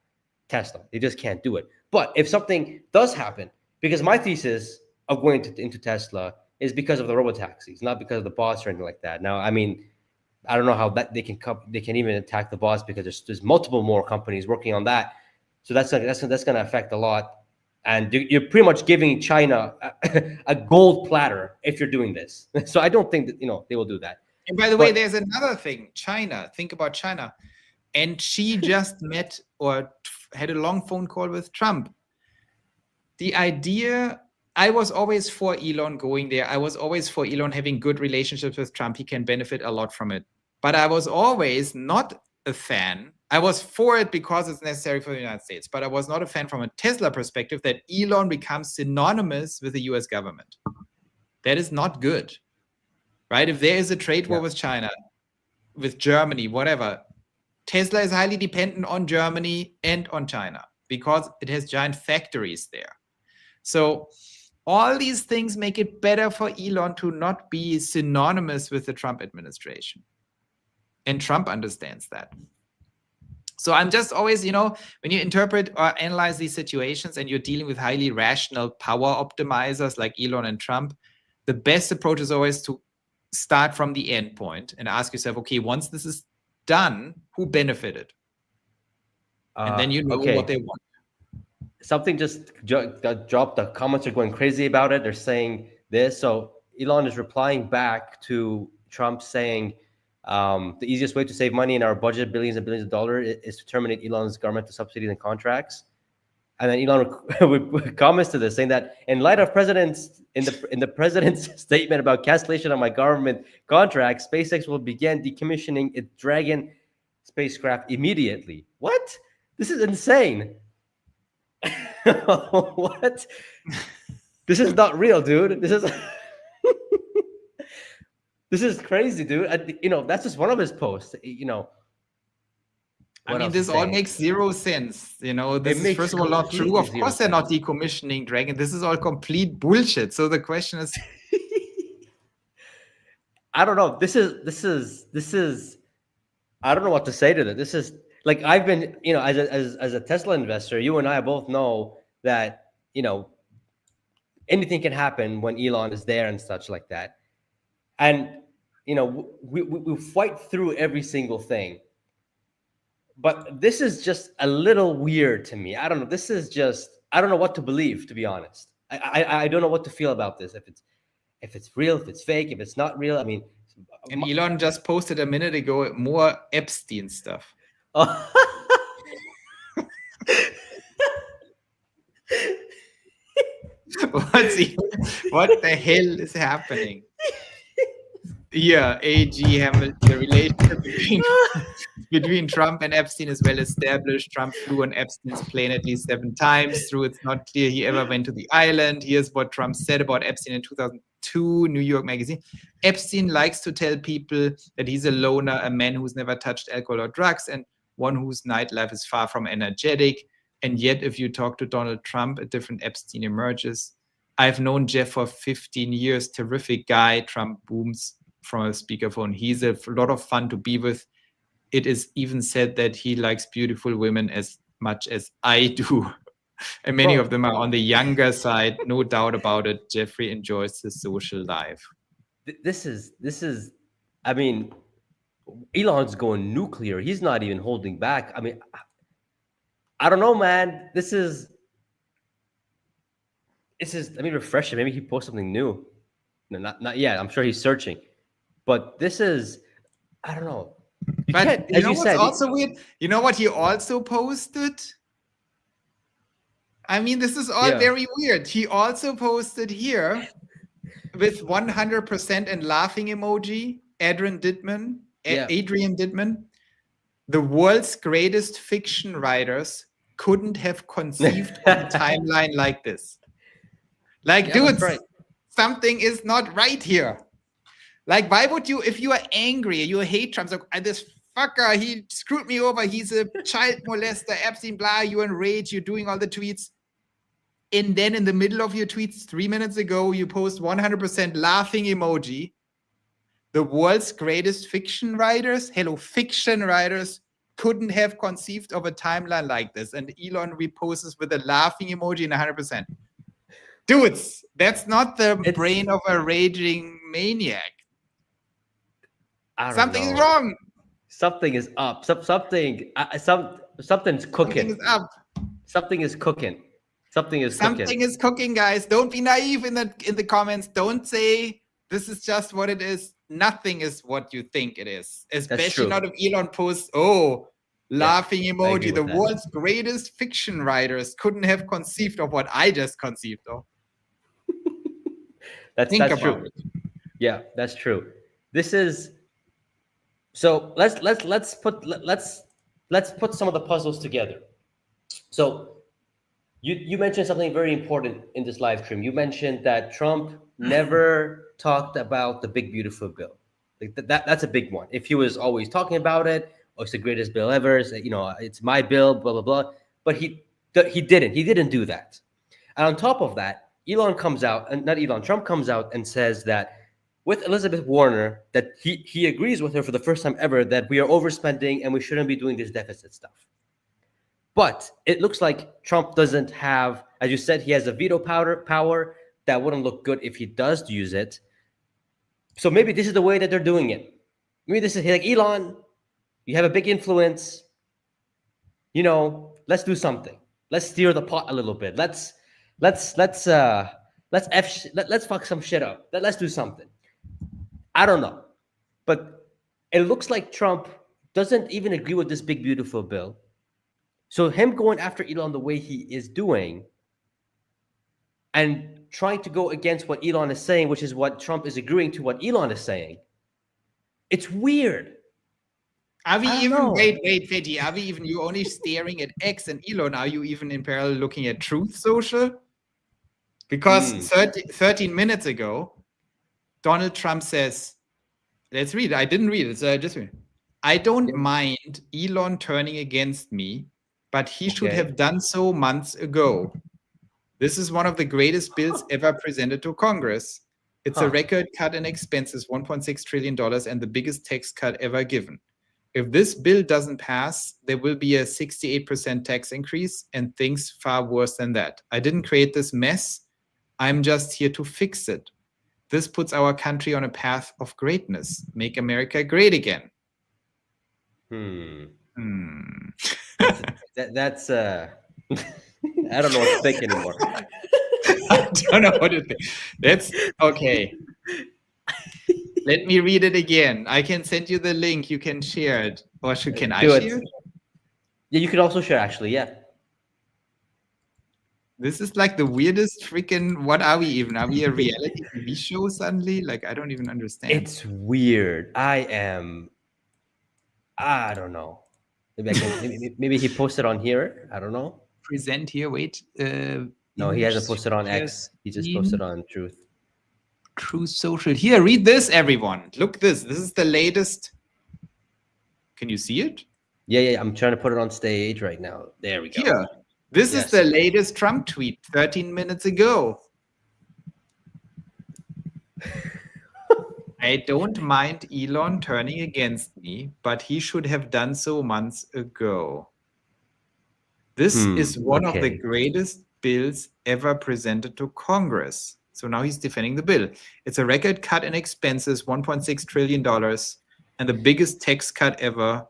Speaker 1: Tesla. They just can't do it. But if something does happen, because my thesis of going into Tesla is because of the robotaxis, not because of the bots or anything like that. Now, I mean, I don't know how that they can even attack the bots, because there's multiple more companies working on that. So that's going to affect a lot. And you're pretty much giving China a gold platter if you're doing this. So I don't think that they will do that.
Speaker 2: And by the way, there's another thing. China. Think about China. And she just met or had a long phone call with Trump. The idea, I was always for Elon going there. I was always for Elon having good relationships with Trump. He can benefit a lot from it. But I was always not a fan. I was for it because it's necessary for the United States. But I was not a fan from a Tesla perspective that Elon becomes synonymous with the US government. That is not good, right? If there is a trade war with China, with Germany, whatever, Tesla is highly dependent on Germany and on China because it has giant factories there. So all these things make it better for Elon to not be synonymous with the Trump administration. And Trump understands that. So I'm just always, when you interpret or analyze these situations and you're dealing with highly rational power optimizers like Elon and Trump, the best approach is always to start from the end point and ask yourself, okay, once this is done, who benefited? And then you know what they want.
Speaker 1: Something just got dropped. The comments are going crazy about it. They're saying this. So Elon is replying back to Trump saying, the easiest way to save money in our budget, billions and billions of dollars, is to terminate Elon's governmental subsidies and contracts. And then Elon comments to this, saying that in light of the president's statement about cancellation of my government contracts, SpaceX will begin decommissioning its Dragon spacecraft immediately. What? This is insane. What? This is not real, dude. This is this is crazy, dude. That's just one of his posts.
Speaker 2: I mean, this all makes zero sense. This is first of all not true. Of course, they're not decommissioning Dragon. This is all complete bullshit. So the question is,
Speaker 1: I don't know. This is. I don't know what to say to that. This is like, I've been, as a Tesla investor, you and I both know that anything can happen when Elon is there and such like that, and we fight through every single thing. But this is just a little weird to me. I don't know. This is just, I don't know what to believe, to be honest. I don't know what to feel about this. If it's real, if it's fake, if it's not real. I mean,
Speaker 2: And Elon just posted a minute ago more Epstein stuff. What the hell is happening? Yeah, AG Hamilton, the relationship between Trump and Epstein is well established. Trump flew on Epstein's plane at least 7 times through. It's not clear he ever went to the island. Here's what Trump said about Epstein in 2002, New York Magazine. Epstein likes to tell people that he's a loner, a man who's never touched alcohol or drugs, and one whose nightlife is far from energetic. And yet, if you talk to Donald Trump, a different Epstein emerges. I've known Jeff for 15 years, terrific guy, Trump booms from a speakerphone. He's a lot of fun to be with. It is even said that he likes beautiful women as much as I do. And many of them are on the younger side, no doubt about it. Jeffrey enjoys his social life.
Speaker 1: This is, I mean, Elon's going nuclear. He's not even holding back. I mean, I don't know, man. This is, let me refresh it. Maybe he posts something new. No, not yet. I'm sure he's searching. But this is, I don't know.
Speaker 2: But you know what's also weird? You know what he also posted? I mean, this is all very weird. He also posted here with 100% and laughing emoji, Adrian Dittman, the world's greatest fiction writers couldn't have conceived of a timeline like this. Like, dudes, something is not right here. Like, why would you, if you are angry, you hate Trump, so this fucker, he screwed me over, he's a child molester, Epstein, blah, you're enraged, you're doing all the tweets. And then in the middle of your tweets 3 minutes ago, you post 100% laughing emoji. The world's greatest fiction writers, fiction writers, couldn't have conceived of a timeline like this. And Elon reposts with a laughing emoji and 100%. Dudes, that's not the brain of a raging maniac. Something's wrong.
Speaker 1: Something is up. Something's cooking.
Speaker 2: Something is up.
Speaker 1: Something is cooking. Something is
Speaker 2: cooking, guys. Don't be naive in the comments. Don't say this is just what it is. Nothing is what you think it is. Especially not if Elon posts, laughing emoji. The world's greatest fiction writers couldn't have conceived of what I just conceived of.
Speaker 1: That's true. Yeah, that's true. This is. So let's put some of the puzzles together. So you mentioned something very important in this live stream. You mentioned that Trump never talked about the big beautiful bill. Like that's a big one. If he was always talking about it, it's the greatest bill ever. It's my bill, blah blah blah. But he didn't. He didn't do that. And on top of that, Trump comes out and says that, with Elizabeth Warner, that he agrees with her for the first time ever that we are overspending and we shouldn't be doing this deficit stuff. But it looks like Trump doesn't have, as you said, he has a veto power that wouldn't look good if he does use it. So maybe this is the way that they're doing it. Maybe this is like, Elon, you have a big influence. Let's do something. Let's steer the pot a little bit. Let's fuck some shit up. Let's do something. I don't know, but it looks like Trump doesn't even agree with this big, beautiful bill. So him going after Elon the way he is doing and trying to go against what Elon is saying, which is what Trump is agreeing to what Elon is saying, it's weird.
Speaker 2: Are we even, wait, Pejjy, are we even, you only staring at X and Elon? Are you even in parallel looking at Truth Social? Because 13 minutes ago, Donald Trump says, let's read. I didn't read it, so I just read. I don't mind Elon turning against me, but he should have done so months ago. This is one of the greatest bills ever presented to Congress. It's a record cut in expenses, $1.6 trillion, and the biggest tax cut ever given. If this bill doesn't pass, there will be a 68% tax increase and things far worse than that. I didn't create this mess. I'm just here to fix it. This puts our country on a path of greatness. Make America great again.
Speaker 1: That's I don't know what to think anymore.
Speaker 2: I don't know what to think. That's okay. Let me read it again. I can send you the link. You can share it. Or can I
Speaker 1: Do
Speaker 2: share
Speaker 1: it.
Speaker 2: it?
Speaker 1: Yeah, you could also share, actually. Yeah.
Speaker 2: This is like the weirdest freaking. What are we even? Are we a reality TV show suddenly? Like, I don't even understand.
Speaker 1: It's weird. I don't know. Maybe I can. Maybe he posted on here. I don't know.
Speaker 2: Present here. Wait.
Speaker 1: No, he hasn't
Speaker 2: Image
Speaker 1: posted on
Speaker 2: share
Speaker 1: X. He just
Speaker 2: screen.
Speaker 1: posted on Truth.
Speaker 2: True Social. Here, read this, everyone. Look this. This is the latest. Can you see it?
Speaker 1: Yeah. I'm trying to put it on stage right now. There we go.
Speaker 2: Here. This is
Speaker 1: Yes.
Speaker 2: the latest Trump tweet 13 minutes ago. I don't mind Elon turning against me, but he should have done so months ago. This is one of the greatest bills ever presented to Congress. So now he's defending the bill. It's a record cut in expenses, $1.6 trillion, and the biggest tax cut ever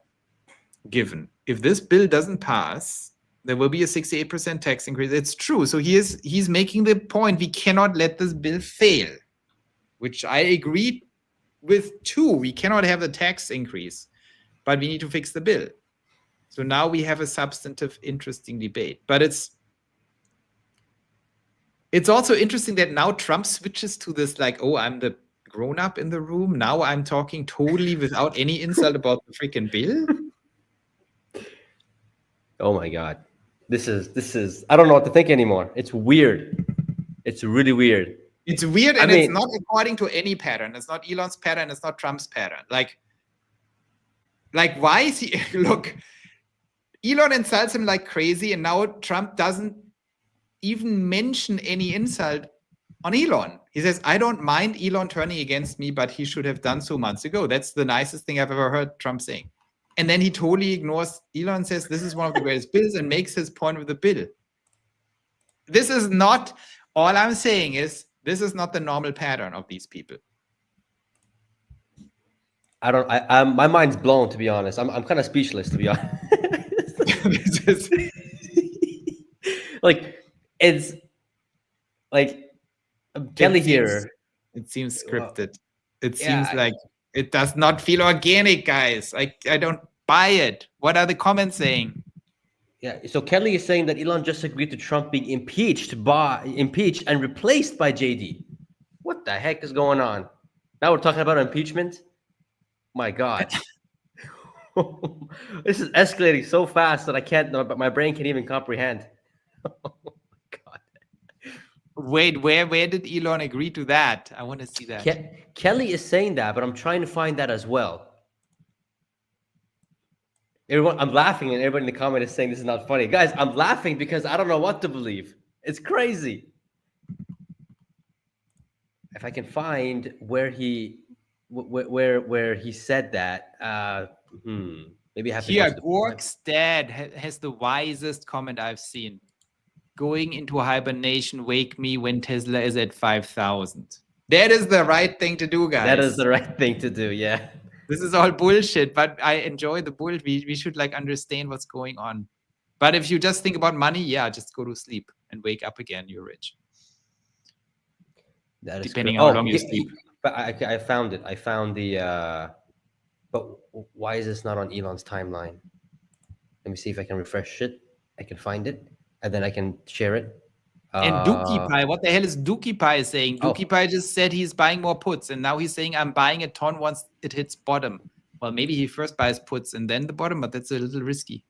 Speaker 2: given. If this bill doesn't pass, there will be a 68% tax increase. It's true. So he's making the point, we cannot let this bill fail, which I agree with too. We cannot have the tax increase, but we need to fix the bill. So now we have a substantive, interesting debate. But it's also interesting that now Trump switches to this like, oh, I'm the grown-up in the room. Now I'm talking totally without any insult about the freaking bill.
Speaker 1: Oh my God. This is I don't know what to think anymore. It's weird. It's really weird.
Speaker 2: It's weird, and it's not according to any pattern. It's not Elon's pattern. It's not Trump's pattern. Like why is he? Look, Elon insults him like crazy, and now Trump doesn't even mention any insult on Elon. He says, I don't mind Elon turning against me, but he should have done so months ago. That's the nicest thing I've ever heard Trump saying. And then he totally ignores Elon, says this is one of the greatest bills, and makes his point with the bill. This is not, all I'm saying is, this is not the normal pattern of these people.
Speaker 1: My mind's blown, to be honest. I'm kind of speechless, to be honest. Like, it's like Kelly here.
Speaker 2: It seems scripted. It seems like it does not feel organic, guys. I don't buy it. What are the comments saying?
Speaker 1: Yeah, so Kelly is saying that Elon just agreed to Trump being impeached and replaced by JD. What the heck is going on? Now we're talking about impeachment? My God. This is escalating so fast that I can't, but my brain can't even comprehend. Oh my God.
Speaker 2: Wait, where did Elon agree to that? I want to see that.
Speaker 1: Kelly is saying that, but I'm trying to find that as well. Everyone, I'm laughing, and everybody in the comment is saying this is not funny. Guys, I'm laughing because I don't know what to believe. It's crazy. If I can find where he said that, maybe I have to.
Speaker 2: Here, Gork's dad has the wisest comment I've seen. Going into hibernation, wake me when Tesla is at 5,000. That is the right thing to do, guys.
Speaker 1: That is the right thing to do, yeah.
Speaker 2: This is all bullshit, but I enjoy the bull. We should like understand what's going on. But if you just think about money, yeah, just go to sleep and wake up again. You're rich.
Speaker 1: That is
Speaker 2: depending on how long you sleep.
Speaker 1: But I found it. I found the. But why is this not on Elon's timeline? Let me see if I can refresh it. I can find it, and then I can share it.
Speaker 2: And Dookie Pie, what the hell is Dookie Pie saying? Dookie Pie just said he's buying more puts, and now he's saying I'm buying a ton once it hits bottom. Well, maybe he first buys puts and then the bottom, but that's a little risky.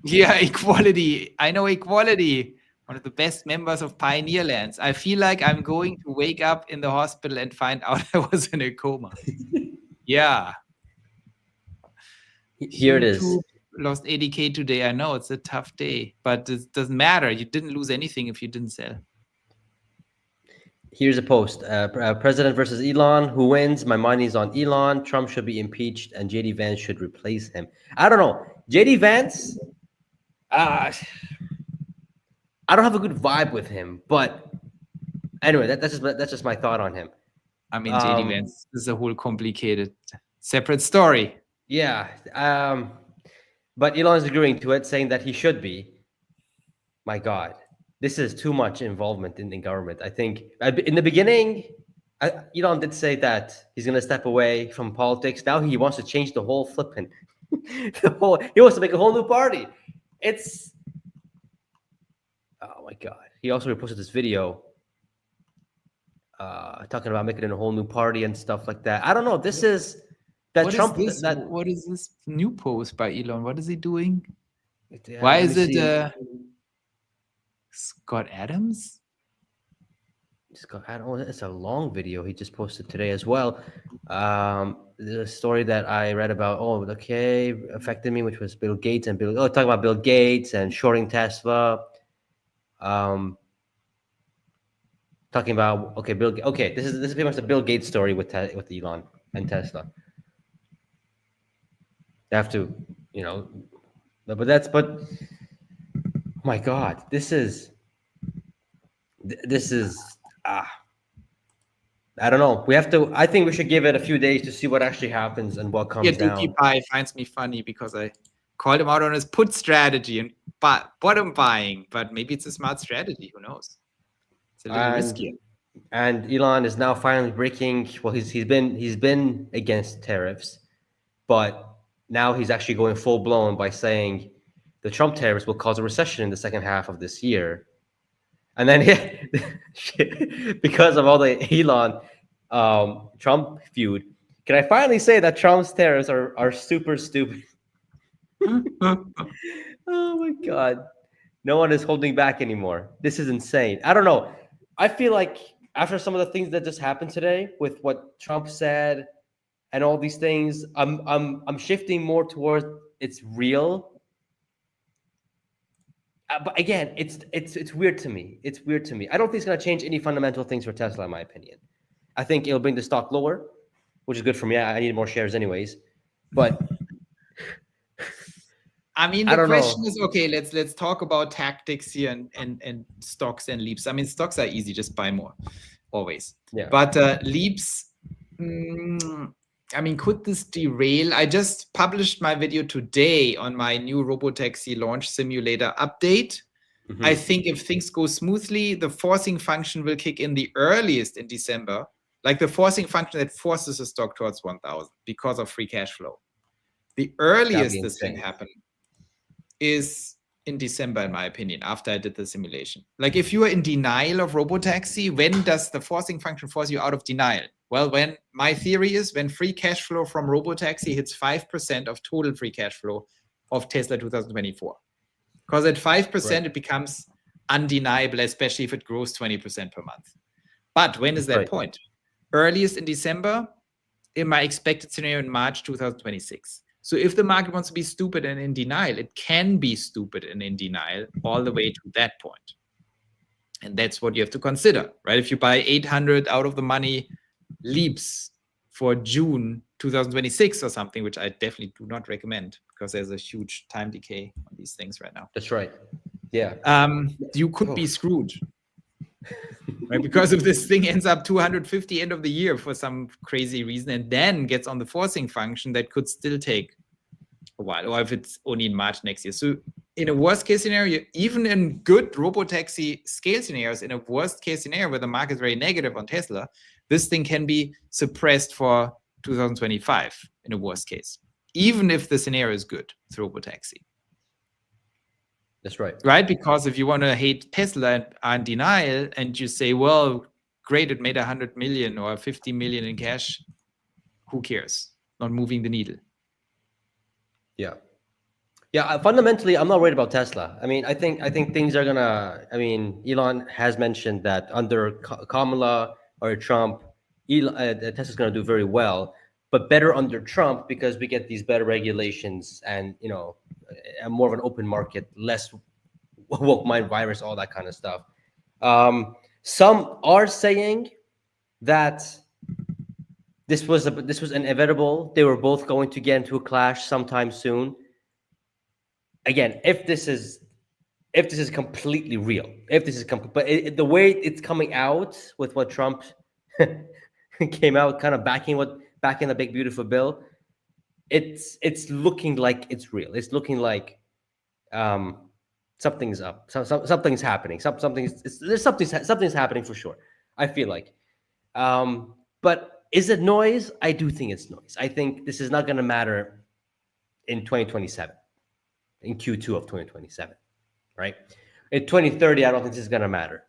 Speaker 2: Yeah, Equality. I know Equality. One of the best members of Pioneer Lands. I feel like I'm going to wake up in the hospital and find out I was in a coma. Yeah.
Speaker 1: Here it is.
Speaker 2: Lost 80K today. I know it's a tough day, but it doesn't matter. You didn't lose anything if you didn't sell.
Speaker 1: Here's a post. President versus Elon. Who wins? My money's on Elon. Trump should be impeached and JD Vance should replace him. I don't know. JD Vance, I don't have a good vibe with him, but anyway, that's just my thought on him.
Speaker 2: I mean, JD Vance is a whole complicated, separate story.
Speaker 1: Yeah. But Elon is agreeing to it, saying that he should be. my God, this is too much involvement in government. I think in the beginning, Elon did say that he's going to step away from politics. Now he wants to change the whole flipping, he wants to make a whole new party. It's, oh my God. He also reposted this video talking about making it a whole new party and stuff like that. I don't know. This is that
Speaker 2: What
Speaker 1: Trump.
Speaker 2: is this?
Speaker 1: That
Speaker 2: What is this new post by Elon? What is he doing?
Speaker 1: yeah,
Speaker 2: Why
Speaker 1: let
Speaker 2: is
Speaker 1: me
Speaker 2: it
Speaker 1: see.
Speaker 2: Scott Adams?
Speaker 1: I don't know. It's a long video he just posted today as well. The story that I read about, oh, okay, affected me, which was Bill Gates and talking about Bill Gates and shorting Tesla. Talking about this is pretty much the Bill Gates story with Elon and Tesla. They have to, you know, but oh my God, this is I don't know. We have to. I think we should give it a few days to see what actually happens and what
Speaker 2: Yeah,
Speaker 1: comes
Speaker 2: Dookie
Speaker 1: down.
Speaker 2: Pie finds me funny because I called him out on his put strategy and bottom buying, but maybe it's a smart strategy. Who knows? It's a little riskier.
Speaker 1: And Elon is now finally breaking. Well, he's been against tariffs, but now he's actually going full blown by saying the Trump tariffs will cause a recession in the second half of this year. And then because of all the Elon Trump feud, can I finally say that Trump's tariffs are super stupid? Oh my God. No one is holding back anymore. This is insane. I don't know. I feel like after some of the things that just happened today with what Trump said and all these things, I'm shifting more towards it's real. But again, it's weird to me. It's weird to me. I don't think it's going to change any fundamental things for Tesla, in my opinion. I think it'll bring the stock lower, which is good for me. I need more shares, anyways. But
Speaker 2: I mean,
Speaker 1: I
Speaker 2: the
Speaker 1: don't
Speaker 2: question
Speaker 1: know.
Speaker 2: is, okay, let's talk about tactics here and stocks and leaps. I mean, stocks are easy, just buy more, always.
Speaker 1: Yeah.
Speaker 2: But leaps, I mean, could this derail? I just published my video today on my new robotaxi launch simulator update.
Speaker 1: Mm-hmm.
Speaker 2: I think if things go smoothly, the forcing function will kick in the earliest in December, like the forcing function that forces the stock towards 1,000 because of free cash flow. The earliest this can happen is in December, in my opinion, after I did the simulation. Like if you are in denial of robotaxi, when does the forcing function force you out of denial? Well, when my theory is when free cash flow from robotaxi hits 5% of total free cash flow of Tesla 2024. Because at 5%, right, it becomes undeniable, especially if it grows 20% per month. But when is that right point? Earliest in December, in my expected scenario in March 2026. So if the market wants to be stupid and in denial, it can be stupid and in denial all the way to that point. And that's what you have to consider, right? If you buy 800 out of the money leaps for June 2026 or something, which I definitely do not recommend because there's a huge time decay on these things right now.
Speaker 1: That's right. Yeah.
Speaker 2: You could be screwed. Right? Because if this thing ends up 250 end of the year for some crazy reason and then gets on the forcing function, that could still take a while, or if it's only in March next year. So in a worst case scenario, even in good robotaxi scale scenarios, in a worst case scenario where the market is very negative on Tesla, this thing can be suppressed for 2025 in a worst case, even if the scenario is good through robotaxi.
Speaker 1: That's right.
Speaker 2: Right? Because if you want to hate Tesla and are in denial and you say, well, great, it made 100 million or 50 million in cash, who cares? Not moving the needle.
Speaker 1: Yeah. Yeah, fundamentally, I'm not worried about Tesla. I mean, I think things are gonna. I mean, Elon has mentioned that under Kamala or Trump, Tesla's gonna do very well, but better under Trump because we get these better regulations and more of an open market, less woke mind virus, all that kind of stuff. Some are saying that this was inevitable. They were both going to get into a clash sometime soon. Again, if this is completely real, but the way it's coming out with what Trump came out kind of backing the big beautiful bill, it's looking like it's real. It's looking like something's up. Something's happening. Something's happening for sure. I feel like. But is it noise? I do think it's noise. I think this is not going to matter in 2027, in Q2 of 2027, right? In 2030, I don't think this is going to matter.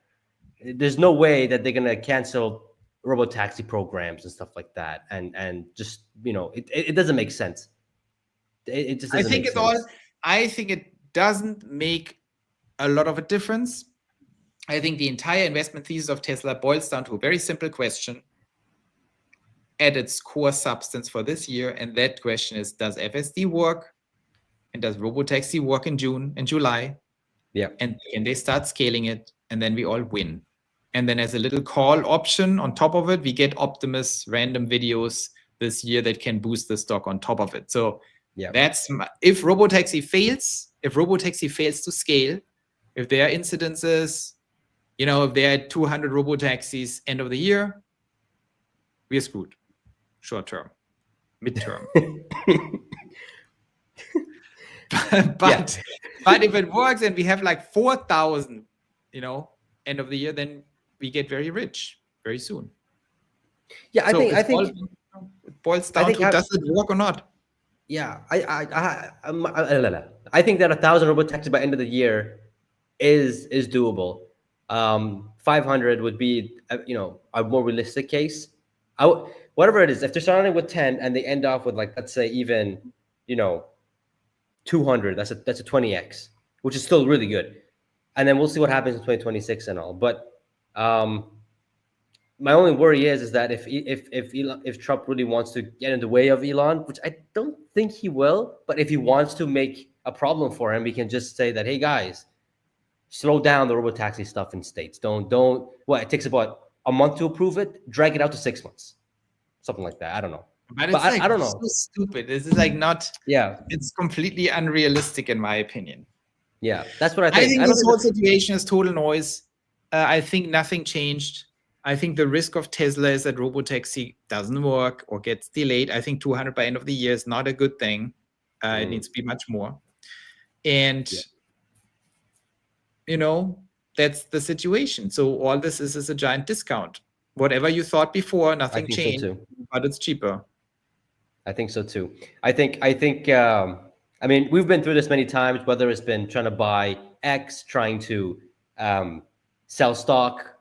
Speaker 1: There's no way that they're going to cancel robotaxi programs and stuff like that, and just it doesn't make sense. It just doesn't make sense.
Speaker 2: I think it doesn't make a lot of a difference. I think the entire investment thesis of Tesla boils down to a very simple question at its core substance for this year, and that question is: does FSD work, and does robotaxi work in June and July?
Speaker 1: Yeah.
Speaker 2: And can they start scaling it, and then we all win. And then as a little call option on top of it, we get Optimus random videos this year that can boost the stock on top of it. So
Speaker 1: yeah,
Speaker 2: that's if robotaxi fails to scale, if there are incidences, if there are 200 robotaxis end of the year, we're screwed. Short term, midterm. but if it works and we have like 4,000, end of the year, then we get very rich very soon.
Speaker 1: Yeah,
Speaker 2: so
Speaker 1: I think
Speaker 2: it boils down to does it work or not?
Speaker 1: Yeah, I think that 1,000 robotaxis by end of the year is doable. 500 would be a more realistic case. Whatever it is, if they're starting with 10 and they end off with like, let's say even 200, that's a 20x, which is still really good. And then we'll see what happens in 2026 and all. But my only worry is that if Trump really wants to get in the way of Elon, which I don't think he will, but if he wants to make a problem for him, we can just say that, hey guys, slow down the robotaxi stuff in states. Don't. Well, it takes about a month to approve it. Drag it out to 6 months, something like that. I don't know.
Speaker 2: But it's I don't know. So stupid. This is like not.
Speaker 1: Yeah.
Speaker 2: It's completely unrealistic in my opinion.
Speaker 1: Yeah, that's what I think.
Speaker 2: I think this whole situation is total noise. I think nothing changed. I think the risk of Tesla is that robotaxi doesn't work or gets delayed. I think 200 by end of the year is not a good thing. It needs to be much more. And, that's the situation. So all this is a giant discount. Whatever you thought before, nothing changed, but it's cheaper.
Speaker 1: I think so too. I think, I mean, we've been through this many times, whether it's been trying to buy X, trying to sell stock,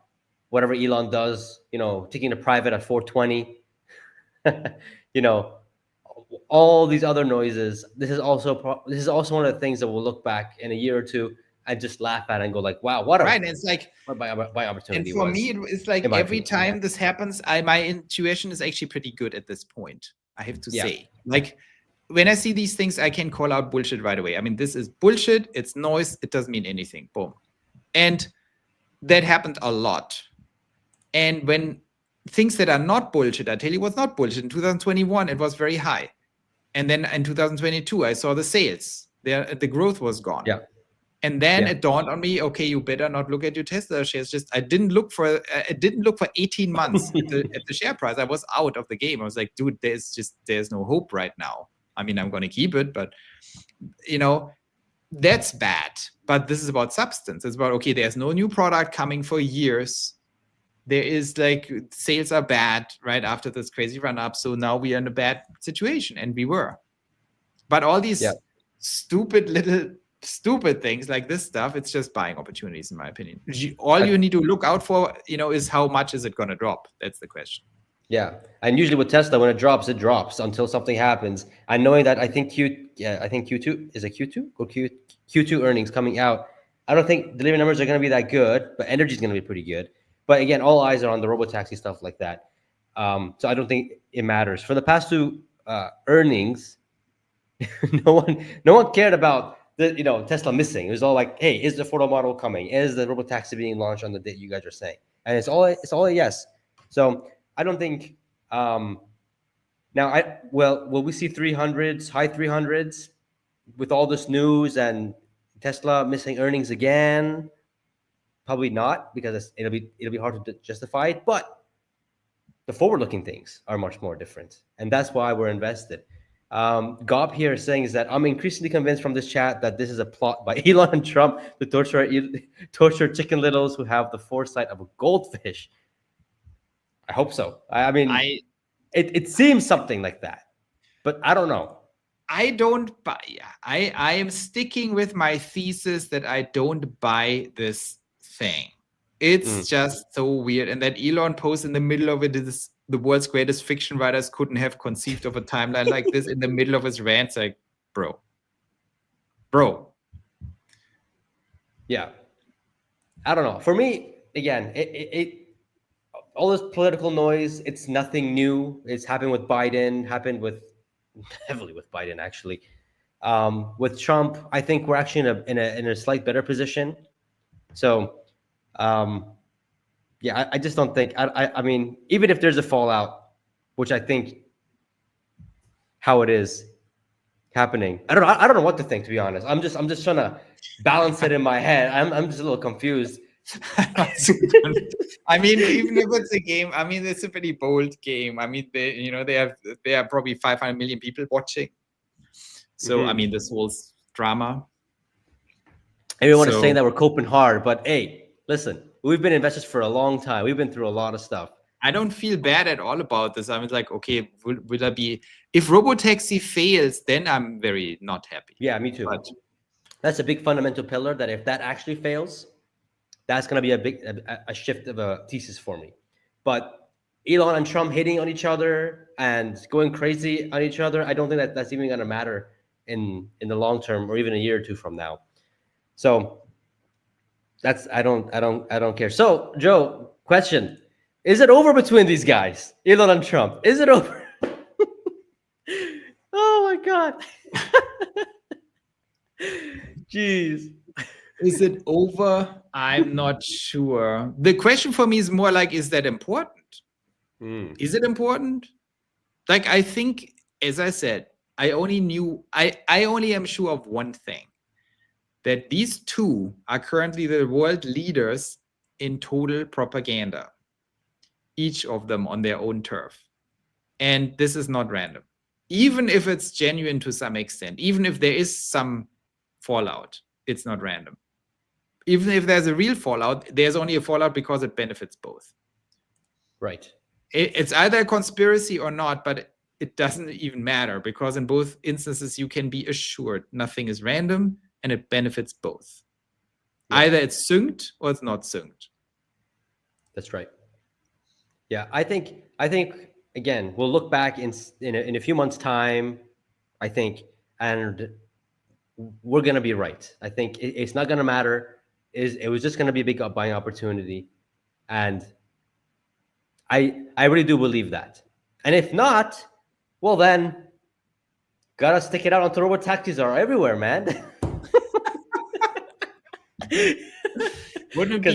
Speaker 1: whatever Elon does, taking it private at 420, all these other noises. This is also one of the things that we'll look back in a year or two and just laugh at and go like, wow, what a
Speaker 2: right. And it's like
Speaker 1: by opportunity.
Speaker 2: And for me, it's like every time this happens, my intuition is actually pretty good at this point. I have to say, like when I see these things, I can call out bullshit right away. I mean, this is bullshit. It's noise. It doesn't mean anything. Boom. And that happened a lot. And when things that are not bullshit, I tell you what's not bullshit. In 2021, it was very high. And then in 2022, I saw the sales. The growth was gone.
Speaker 1: Yeah.
Speaker 2: And then it dawned on me, okay, you better not look at your Tesla shares. I didn't look for 18 months at the share price. I was out of the game. I was like, dude, there's no hope right now. I mean, I'm going to keep it, but that's bad. But this is about substance. It's about, okay, there's no new product coming for years. There is like sales are bad right after this crazy run up. So now we are in a bad situation, and we were. But all these stupid things like this stuff, it's just buying opportunities, in my opinion. All you need to look out for, is how much is it going to drop? That's the question.
Speaker 1: Yeah, and usually with Tesla, when it drops until something happens. And knowing that, I think Q2 is a Q2 or Q2 earnings coming out. I don't think delivery numbers are going to be that good, but energy is going to be pretty good. But again, all eyes are on the robotaxi stuff like that. So I don't think it matters. For the past two earnings, no one cared about the Tesla missing. It was all like, hey, is the photo model coming? Is the robotaxi being launched on the date you guys are saying? And it's all a yes. So I don't think will we see 300s, high 300s with all this news and Tesla missing earnings again? Probably not, because it'll be hard to justify it. But the forward-looking things are much more different, and that's why we're invested. Gob here is saying is that I'm increasingly convinced from this chat that this is a plot by Elon and Trump to torture chicken littles who have the foresight of a goldfish. I hope so. I mean, it seems something like that, but I don't know.
Speaker 2: I don't buy. I am sticking with my thesis that I don't buy this thing. It's just so weird. And that Elon post in the middle of it is the world's greatest fiction writers couldn't have conceived of a timeline like this in the middle of his rants. Like, bro.
Speaker 1: Yeah. I don't know. For me, again, all this political noise, it's nothing new. It's happened with Biden, heavily with Biden, actually. With Trump, I think we're actually in a slight better position. So, yeah, I just don't think. I mean, even if there's a fallout, which I think how it is happening, I don't know what to think, to be honest. I'm just trying to balance it in my head. I'm just a little confused.
Speaker 2: I mean, even if it's a game, I mean, it's a pretty bold game. I mean, they are probably 500 million people watching. So I mean, this whole drama.
Speaker 1: Everyone is saying that we're coping hard, but hey, listen, we've been investors for a long time. We've been through a lot of stuff.
Speaker 2: I don't feel bad at all about this. I mean, like, okay, will I be, if Robotaxi fails, then I'm very not happy.
Speaker 1: Yeah, me too. But that's a big fundamental pillar that if that actually fails, that's going to be a shift of a thesis for me. But Elon and Trump hitting on each other and going crazy on each other, I don't think that's even going to matter in the long term or even a year or two from now. So that's I don't care. So Joe, question: is it over between these guys, Elon and Trump? Is it over? Oh my God! Jeez.
Speaker 2: Is it over? I'm not sure. The question for me is more like, is that important? Is it important? Like, I think, as I said, I only am sure of one thing, that these two are currently the world leaders in total propaganda, each of them on their own turf. And this is not random. Even if it's genuine to some extent, even if there is some fallout, it's not random. Even if there's a real fallout, there's only a fallout because it benefits both.
Speaker 1: Right.
Speaker 2: It's either a conspiracy or not, but it doesn't even matter, because in both instances, you can be assured nothing is random and it benefits both. Yeah. Either it's synced or it's not synced.
Speaker 1: That's right. Yeah, I think again, we'll look back in a few months' time, I think, and we're gonna be right. I think it's not gonna matter. It was just gonna be a big buying opportunity, and I really do believe that. And if not, well then, gotta stick it out until robotaxis are everywhere, man.
Speaker 2: Wouldn't it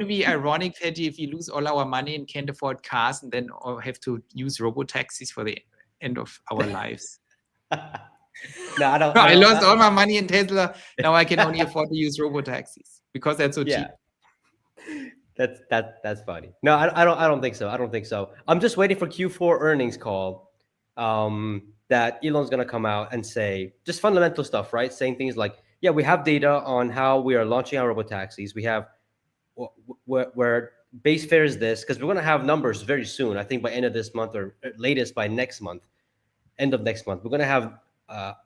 Speaker 2: be ironic, Pejjy, if we lose all our money and can't afford cars and then have to use robotaxis for the end of our lives?
Speaker 1: No,
Speaker 2: I lost all my money in Tesla. Now I can only afford to use robotaxis because that's so cheap.
Speaker 1: That's funny. No, I don't think so. I don't think so. I'm just waiting for Q4 earnings call that Elon's gonna come out and say just fundamental stuff, right? Saying things like, yeah, we have data on how we are launching our robotaxis. We have where base fare is this, because we're going to have numbers very soon. I think by end of this month or latest by next month, end of next month, we're going to have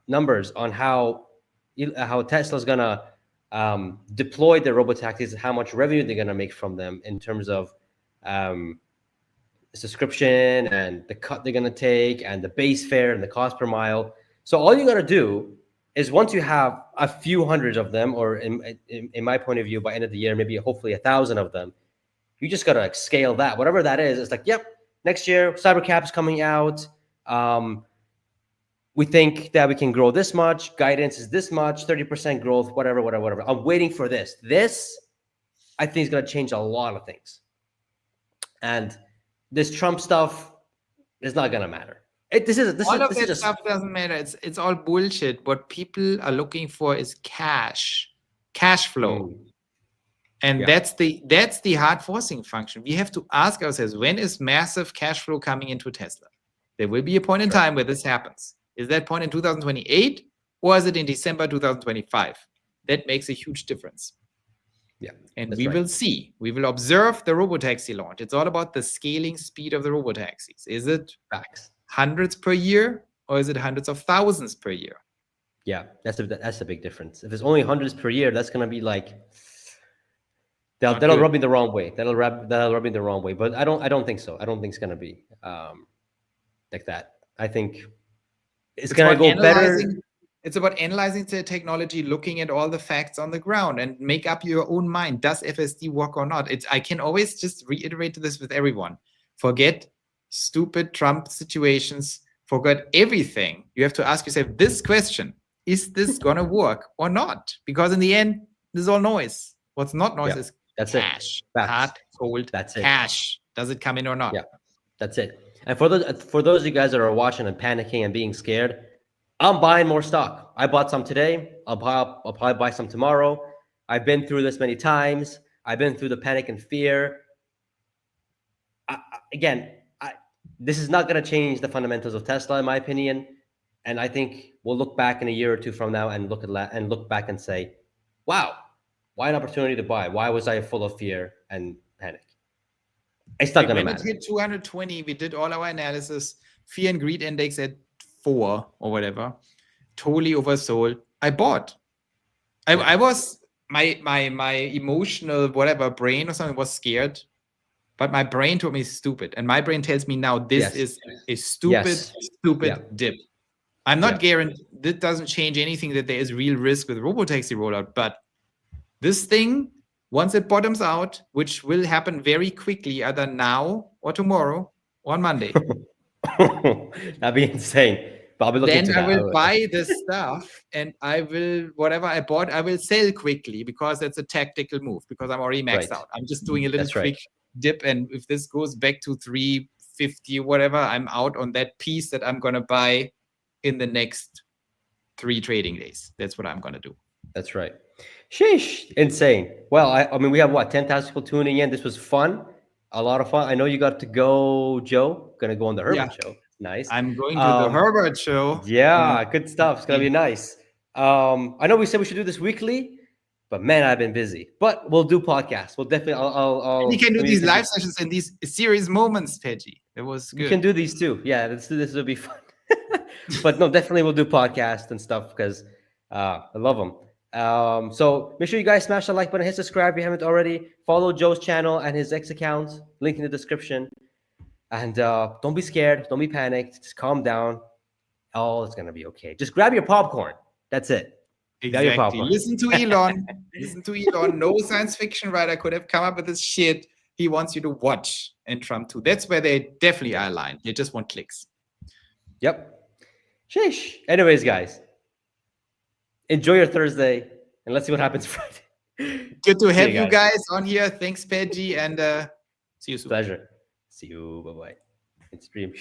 Speaker 1: numbers on how Tesla's going to deploy their robotaxis, how much revenue they're going to make from them in terms of subscription and the cut they're going to take and the base fare and the cost per mile. So all you got to do is once you have a few hundreds of them, or in my point of view, by end of the year, maybe hopefully 1,000 of them, you just got to scale that. Whatever that is, it's like, yep, next year, Cybercap's coming out. We think that we can grow this much. Guidance is this much, 30% growth, whatever. I'm waiting for this. This, I think, is going to change a lot of things. And this Trump stuff is not going to matter. This
Speaker 2: stuff doesn't matter. It's all bullshit. What people are looking for is cash flow, and that's the hard forcing function. We have to ask ourselves, when is massive cash flow coming into Tesla? There will be a point in
Speaker 1: Sure.
Speaker 2: time where this happens. Is that point in 2028 or is it in December 2025? That makes a huge difference.
Speaker 1: Yeah.
Speaker 2: And
Speaker 1: that's
Speaker 2: we
Speaker 1: right.
Speaker 2: will see. We will observe the robotaxi launch. It's all about the scaling speed of the robotaxis. Is it
Speaker 1: Facts.
Speaker 2: hundreds per year or is it hundreds of thousands per year?
Speaker 1: Yeah, that's a big difference. If it's only hundreds per year, that's gonna be like
Speaker 2: Not
Speaker 1: that'll
Speaker 2: good.
Speaker 1: rub me the wrong way. That'll rub me the wrong way. But I don't think so. I don't think it's gonna be like that. I think it's gonna
Speaker 2: about
Speaker 1: go better.
Speaker 2: It's about analyzing the technology, looking at all the facts on the ground, and make up your own mind. Does FSD work or not? I can always just reiterate this with everyone. Forget stupid Trump situations. Forget everything. You have to ask yourself this question: is this gonna work or not? Because in the end, this is all noise. What's not noise is
Speaker 1: That's
Speaker 2: cash.
Speaker 1: it. Facts.
Speaker 2: Hard, cold
Speaker 1: That's it.
Speaker 2: cash. Does it come in or not?
Speaker 1: Yeah, that's it. And for those of you guys that are watching and panicking and being scared, I'm buying more stock. I bought some today. I'll probably buy some tomorrow. I've been through this many times. I've been through the panic and fear. This is not going to change the fundamentals of Tesla, in my opinion. And I think we'll look back in a year or two from now and look back and say, "Wow, why an opportunity to buy? Why was I full of fear and panic?" It's not going to matter.
Speaker 2: When it hit 220, we did all our analysis. Fear and greed index at 4 or whatever. Totally oversold. I bought. I was my emotional whatever brain or something was scared, but my brain told me stupid, and my brain tells me now this is a stupid dip. I'm not guaranteed. This doesn't change anything that there is real risk with robotaxi rollout, but this thing, once it bottoms out, which will happen very quickly, either now or tomorrow or on Monday.
Speaker 1: That'd be insane. But I'll be looking
Speaker 2: then I will buy this stuff, and I will, whatever I bought, I will sell quickly because that's a tactical move because I'm already maxed out. I'm just doing a little quick dip, and if this goes back to 350 or whatever, I'm out on that piece that I'm going to buy in the next 3 trading days. That's what I'm going to do.
Speaker 1: That's right. Sheesh, insane. Well, I mean, we have what, 10,000 people tuning in. This was fun, a lot of fun. I know you got to go, Joe. Gonna go on the Herbert show. Nice.
Speaker 2: I'm going to the Herbert show.
Speaker 1: Yeah, good stuff. It's gonna be nice. I know we said we should do this weekly, but man, I've been busy. But we'll do podcasts. We'll definitely.
Speaker 2: We can do these live sessions and these serious moments, Pejjy. It was good.
Speaker 1: We can do these too. Yeah, this will be fun. But no, definitely we'll do podcasts and stuff because I love them. So make sure you guys smash the like button, hit subscribe if you haven't already. Follow Joe's channel and his X account, link in the description. And don't be scared, don't be panicked, just calm down. All is gonna be okay. Just grab your popcorn. That's it.
Speaker 2: Exactly. Listen to Elon. Listen to Elon. No science fiction writer could have come up with this shit. He wants you to watch, and Trump too. That's where they definitely are aligned. They just want clicks.
Speaker 1: Yep. Sheesh. Anyways, guys, enjoy your Thursday, and let's see what happens Friday.
Speaker 2: Good to have you guys on here. Thanks, Pejjy, and see you soon.
Speaker 1: Pleasure. See you. Bye-bye. It's stream.